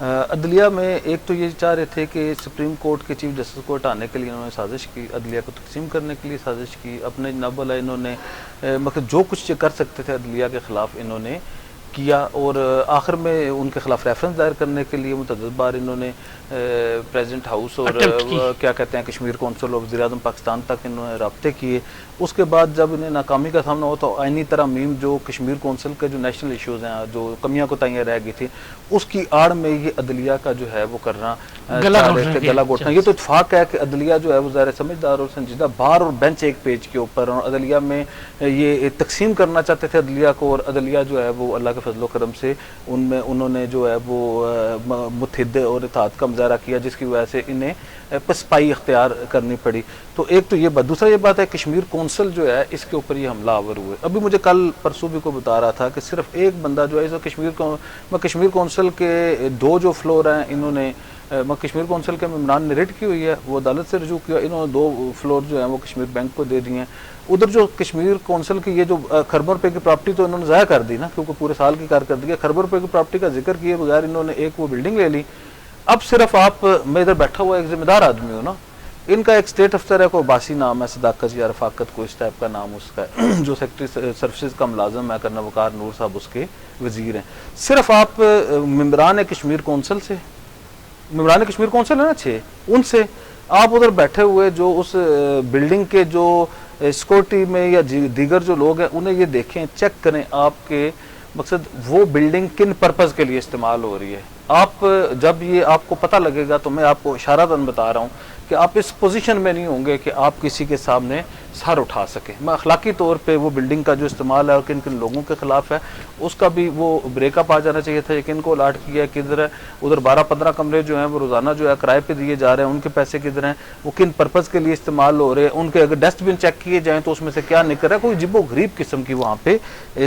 عدلیہ میں ایک تو یہ چاہ رہے تھے کہ سپریم کورٹ کے چیف جسٹس کو ہٹانے کے لیے انہوں نے سازش کی، عدلیہ کو تقسیم کرنے کے لیے سازش کی، اپنے جناب والا انہوں نے مطلب جو کچھ کر سکتے تھے عدلیہ کے خلاف انہوں نے کیا، اور آخر میں ان کے خلاف ریفرنس دائر کرنے کے لیے متعدد بار انہوں نے پریزیڈنٹ ہاؤس اور کیا کہتے ہیں کشمیر کونسل اور وزیر اعظم پاکستان تک انہوں نے رابطے کیے. اس کے بعد جب انہیں ناکامی کا سامنا ہوا تو آئینی ترامیم جو کشمیر کونسل کے جو نیشنل ایشوز ہیں، جو کمیاں کوتاہیاں رہ گئی تھی، اس کی آڑ میں یہ عدلیہ کا جو ہے وہ کرنا گلا گھوٹنا. یہ تو اتفاق ہے کہ عدلیہ جو ہے وہ ظاہر سمجھدار اور سنجیدہ، بار اور بینچ ایک پیج کے اوپر، اور عدلیہ میں یہ تقسیم کرنا چاہتے تھے عدلیہ کو، اور عدلیہ جو ہے وہ اللہ کے فضل و کرم سے ان میں انہوں نے جو ہے وہ متحد اور اتحاد کا مظاہرہ کیا، جس کی وجہ سے انہیں پسپائی اختیار کرنی پڑی. تو ایک تو یہ بات. دوسرا یہ بات ہے کشمیر کونسل جو ہے اس کے اوپر یہ حملہ آور ہوئے. ابھی مجھے کل پرسوں بھی کو بتا رہا تھا کہ صرف ایک بندہ جو ہے کشمیر کونسل کے دو جو فلور ہیں انہوں نے کشمیر کونسل کے ممبران نے ریٹ کی ہوئی ہے، وہ عدالت سے رجوع کیا، انہوں نے 2 فلور جو ہیں وہ کشمیر بینک کو دے دیے ہیں. ادھر جو کشمیر کونسل کی یہ جو کھربوں روپے کی پراپرٹی تو انہوں نے ضائع کر دی نا، کیونکہ پورے سال کی کارکردگی ہے، کھربوں روپے کی پراپرٹی کا ذکر کیے بغیر انہوں نے ایک وہ بلڈنگ لے لی. اب صرف آپ، میں ادھر بیٹھا ہوا ایک ذمہ دار آدمی ہوں نا، ان کا ایک اسٹیٹ افسر ہے، کوئی باسی نام ہے، صداقت یا رفاقت کوئی اس ٹائپ کا نام اس کا ہے، جو سیکٹری سروسز کا ملازم ہے، کرنا وقار نور صاحب اس کے وزیر ہیں. صرف آپ ممبران کشمیر کونسل سے، ممبران کشمیر کونسل ہے نا 6، ان سے آپ ادھر بیٹھے ہوئے جو اس بلڈنگ کے جو سیکورٹی میں یا دیگر جو لوگ ہیں انہیں یہ دیکھیں، چیک کریں آپ کے مقصد وہ بلڈنگ کن پرپز کے لیے استعمال ہو رہی ہے. آپ جب یہ آپ کو پتہ لگے گا تو میں آپ کو اشارتاً بتا رہا ہوں کہ آپ اس پوزیشن میں نہیں ہوں گے کہ آپ کسی کے سامنے سر اٹھا سکیں. میں اخلاقی طور پہ وہ بلڈنگ کا جو استعمال ہے اور کن کن لوگوں کے خلاف ہے اس کا بھی وہ بریک اپ آ جانا چاہیے تھا. کن کو الاٹ کیا ہے، کدھر ہے، ادھر 12-15 کمرے جو ہیں وہ روزانہ جو ہے کرائے پہ دیے جا رہے ہیں، ان کے پیسے کدھر ہیں، وہ کن پرپز کے لیے استعمال ہو رہے ہیں، ان کے اگر ڈسٹ بن چیک کیے جائیں تو اس میں سے کیا نکل رہا ہے. کوئی عجیب و غریب قسم کی وہاں پہ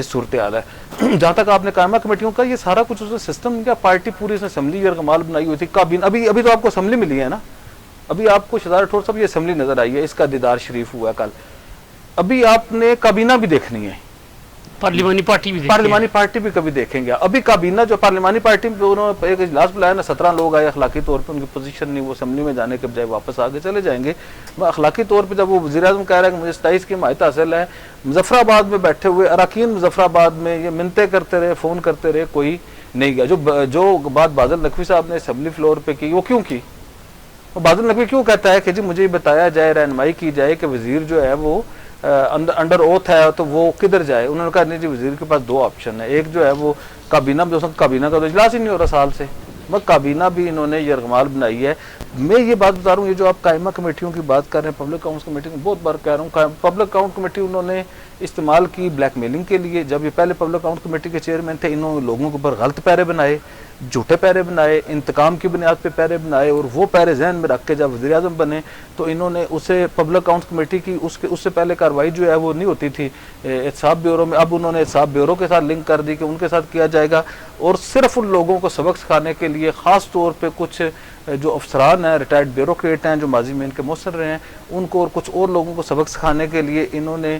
صورتحال ہے. جہاں تک آپ نے قائمہ کمیٹیوں کا، یہ سارا کچھ اس سسٹم کیا پارٹی پوری اس نے اسمبلی یرغمال بنائی ہوئی تھی. کابینہ ابھی تو آپ کو اسمبلی ملی ہے نا، ابھی آپ کو شہزاد راٹھور صاحب یہ اسمبلی نظر آئی ہے، اس کا دیدار شریف ہوا کل. ابھی آپ نے کابینہ بھی دیکھنی ہے، پارلیمانی پارٹی بھی کبھی دیکھیں گے. ابھی کابینہ جو پارلیمانی پارٹی میں انہوں نے ایک اجلاس بلایا نا، 17 لوگ آئے. اخلاقی طور پہ ان کی پوزیشن نہیں، وہ اسمبلی میں جانے کے بجائے واپس آگے چلے جائیں گے. اخلاقی طور پہ جب وہ وزیر اعظم کہہ رہا ہے کہ مجھے 27 کی حمایت حاصل ہے، مظفر آباد میں بیٹھے ہوئے اراکین مظفر آباد میں یہ منتیں کرتے رہے، فون کرتے رہے، کوئی نہیں گیا. جو بات بادل نقوی صاحب نے اسمبلی فلور پہ کی، وہ کیوں کی؟ بادل نقوی کیوں کہتا ہے کہ جی مجھے یہ بتایا جائے، رہنمائی کی جائے کہ وزیر جو ہے وہ انڈر اوتھ ہے تو وہ کدھر جائے. انہوں نے کہا نہیں جی وزیر کے پاس دو آپشن ہے, ایک جو ہے وہ کابینہ میں, کابینہ کا تو اجلاس ہی نہیں ہو رہا سال سے, مگر کابینہ بھی انہوں نے یرغمال بنائی ہے. میں یہ بات بتا رہا ہوں, یہ جو آپ قائمہ کمیٹیوں کی بات کر رہے ہیں, پبلک اکاؤنٹس کمیٹی کی, بہت بار کہہ رہا ہوں, پبلک اکاؤنٹ کمیٹی انہوں نے استعمال کی بلیک میلنگ کے لیے. جب یہ پہلے پبلک اکاؤنٹ کمیٹی کے چیئرمین تھے, انہوں نے لوگوں کے اوپر غلط پیرے بنائے, جھوٹے پیرے بنائے, انتقام کی بنیاد پہ پیرے بنائے, اور وہ پیرے ذہن میں رکھ کے جب وزیر اعظم بنے تو انہوں نے اسے پبلک اکاؤنٹس کمیٹی کی اس سے پہلے کارروائی جو ہے وہ نہیں ہوتی تھی احتساب بیورو میں, اب انہوں نے احتساب بیورو کے ساتھ لنک کر دی کہ ان کے ساتھ کیا جائے گا. اور صرف ان لوگوں کو سبق سکھانے کے لیے خاص طور پہ کچھ جو افسران ہیں, ریٹائرڈ بیوروکریٹ ہیں جو ماضی میں ان کے مؤثر رہے ہیں, ان کو اور کچھ اور لوگوں کو سبق سکھانے کے لیے انہوں نے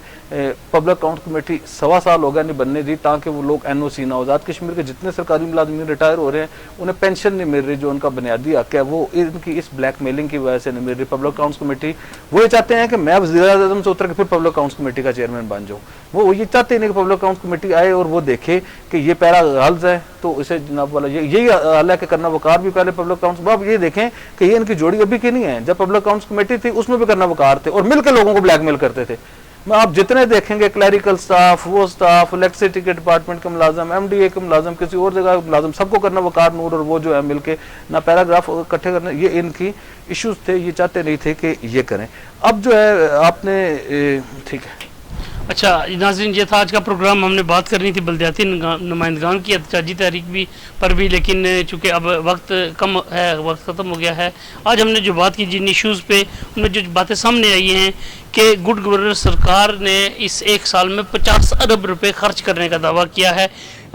پبلک اکاؤنٹ کمیٹی 1.25 سال ہو گیا نہیں بننے دی, تاکہ وہ لوگ این او سی نہ. آزاد کشمیر کے جتنے سرکاری ملازمین ریٹائر ہو رہے ہیں انہیں پینشن نہیں مل رہی, جو ان کا بنیادی حق ہے وہ ان کی اس بلیک میلنگ کی وجہ سے نہیں مل رہی. پبلک اکاؤنٹس کمیٹی وہ یہ چاہتے ہیں کہ میں وزیر اعظم سے اتر کے پھر پبلک اکاؤنٹس کمیٹی کا چیئرمین بن جاؤں. وہ یہ چاہتے ہیں کہ پبلک اکاؤنٹس کمیٹی آئے اور وہ دیکھے کہ یہ پیرا غلط ہے تو اسے جناب والا یہی حال ہے کہ کرنا وقار بھی پہلے پبلک اکاؤنٹس. اب یہ دیکھیں کہ یہ ان کی جوڑی ابھی کی نہیں ہے, جب پبلک اکاؤنٹس کمیٹی تھی اس میں بھی کرنا وقار تھے اور مل کے لوگوں کو بلیک میل کرتے تھے. آپ جتنے دیکھیں گے کلیریکل سٹاف, وہ سٹاف, الیکٹریسٹی کے ڈپارٹمنٹ کے ملازم, ایم ڈی اے کے ملازم, کسی اور جگہ کے ملازم, سب کو کرنا وقار نور, اور وہ جو ہے مل کے نہ پیراگراف اکٹھے کرنا, یہ ان کی ایشوز تھے, یہ چاہتے نہیں تھے کہ یہ کریں. اب جو ہے آپ نے ٹھیک ہے. اچھا ناظرین, یہ تھا آج کا پروگرام. ہم نے بات کرنی تھی بلدیاتی نمائندگان کی احتجاجی تحریک بھی پر بھی, لیکن چونکہ اب وقت کم ہے, وقت ختم ہو گیا ہے. آج ہم نے جو بات کی جن ایشوز پہ, ان میں جو باتیں سامنے آئی ہیں کہ گڈ گورنر سرکار نے اس 1 سال میں 50 ارب روپے خرچ کرنے کا دعویٰ کیا ہے.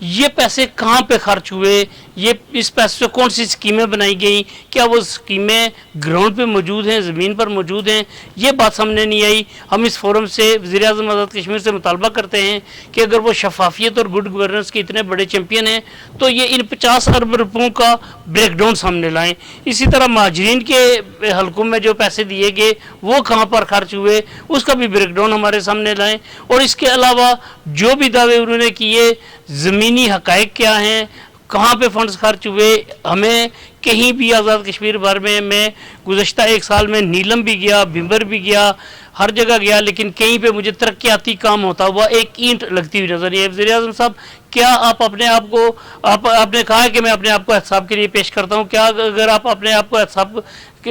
یہ پیسے کہاں پہ خرچ ہوئے, یہ اس پیسے سے کون سی اسکیمیں بنائی گئیں, کیا وہ اسکیمیں گراؤنڈ پہ موجود ہیں, زمین پر موجود ہیں, یہ بات سامنے نہیں آئی. ہم اس فورم سے وزیر اعظم آزاد کشمیر سے مطالبہ کرتے ہیں کہ اگر وہ شفافیت اور گڈ گورننس کے اتنے بڑے چیمپئن ہیں تو یہ ان 50 ارب روپوں کا بریک ڈاؤن سامنے لائیں. اسی طرح مہاجرین کے حلقوں میں جو پیسے دیے گئے وہ کہاں پر خرچ ہوئے, اس کا بھی بریک ڈاؤن ہمارے سامنے لائیں. اور اس کے علاوہ جو بھی دعوے انہوں نے کیے, زمینی حقائق کیا ہیں, کہاں پہ فنڈز خرچ ہوئے. ہمیں کہیں بھی آزاد کشمیر بھر میں گزشتہ 1 سال میں نیلم بھی گیا, بھمبر بھی گیا, ہر جگہ گیا, لیکن کہیں پہ مجھے ترقیاتی کام ہوتا ہوا ایک اینٹ لگتی ہوئی نظر نہیں ہے. وزیر اعظم صاحب, کیا آپ اپنے آپ کو, آپ نے کہا ہے کہ میں اپنے آپ کو احتساب کے لیے پیش کرتا ہوں, کیا اگر آپ اپنے آپ کو احتساب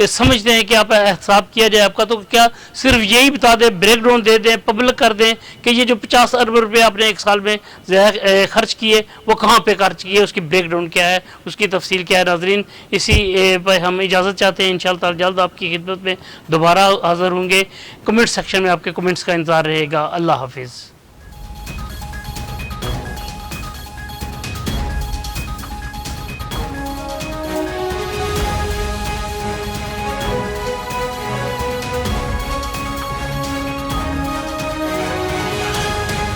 سمجھتے ہیں کہ آپ احتساب کیا جائے آپ کا, تو کیا صرف یہی بتا دیں, بریک ڈاؤن دے دیں, پبلک کر دیں کہ یہ جو 50 ارب روپے آپ نے 1 سال میں خرچ کیے وہ کہاں پہ خرچ کیے, اس کی بریک ڈاؤن کیا ہے, اس کی تفصیل کیا ہے. ناظرین, اسی پہ ہم اجازت چاہتے ہیں. انشاءاللہ تعالی جلد آپ کی خدمت میں دوبارہ حاضر ہوں گے. کمنٹ سیکشن میں آپ کے کمنٹس کا انتظار رہے گا. اللہ حافظ.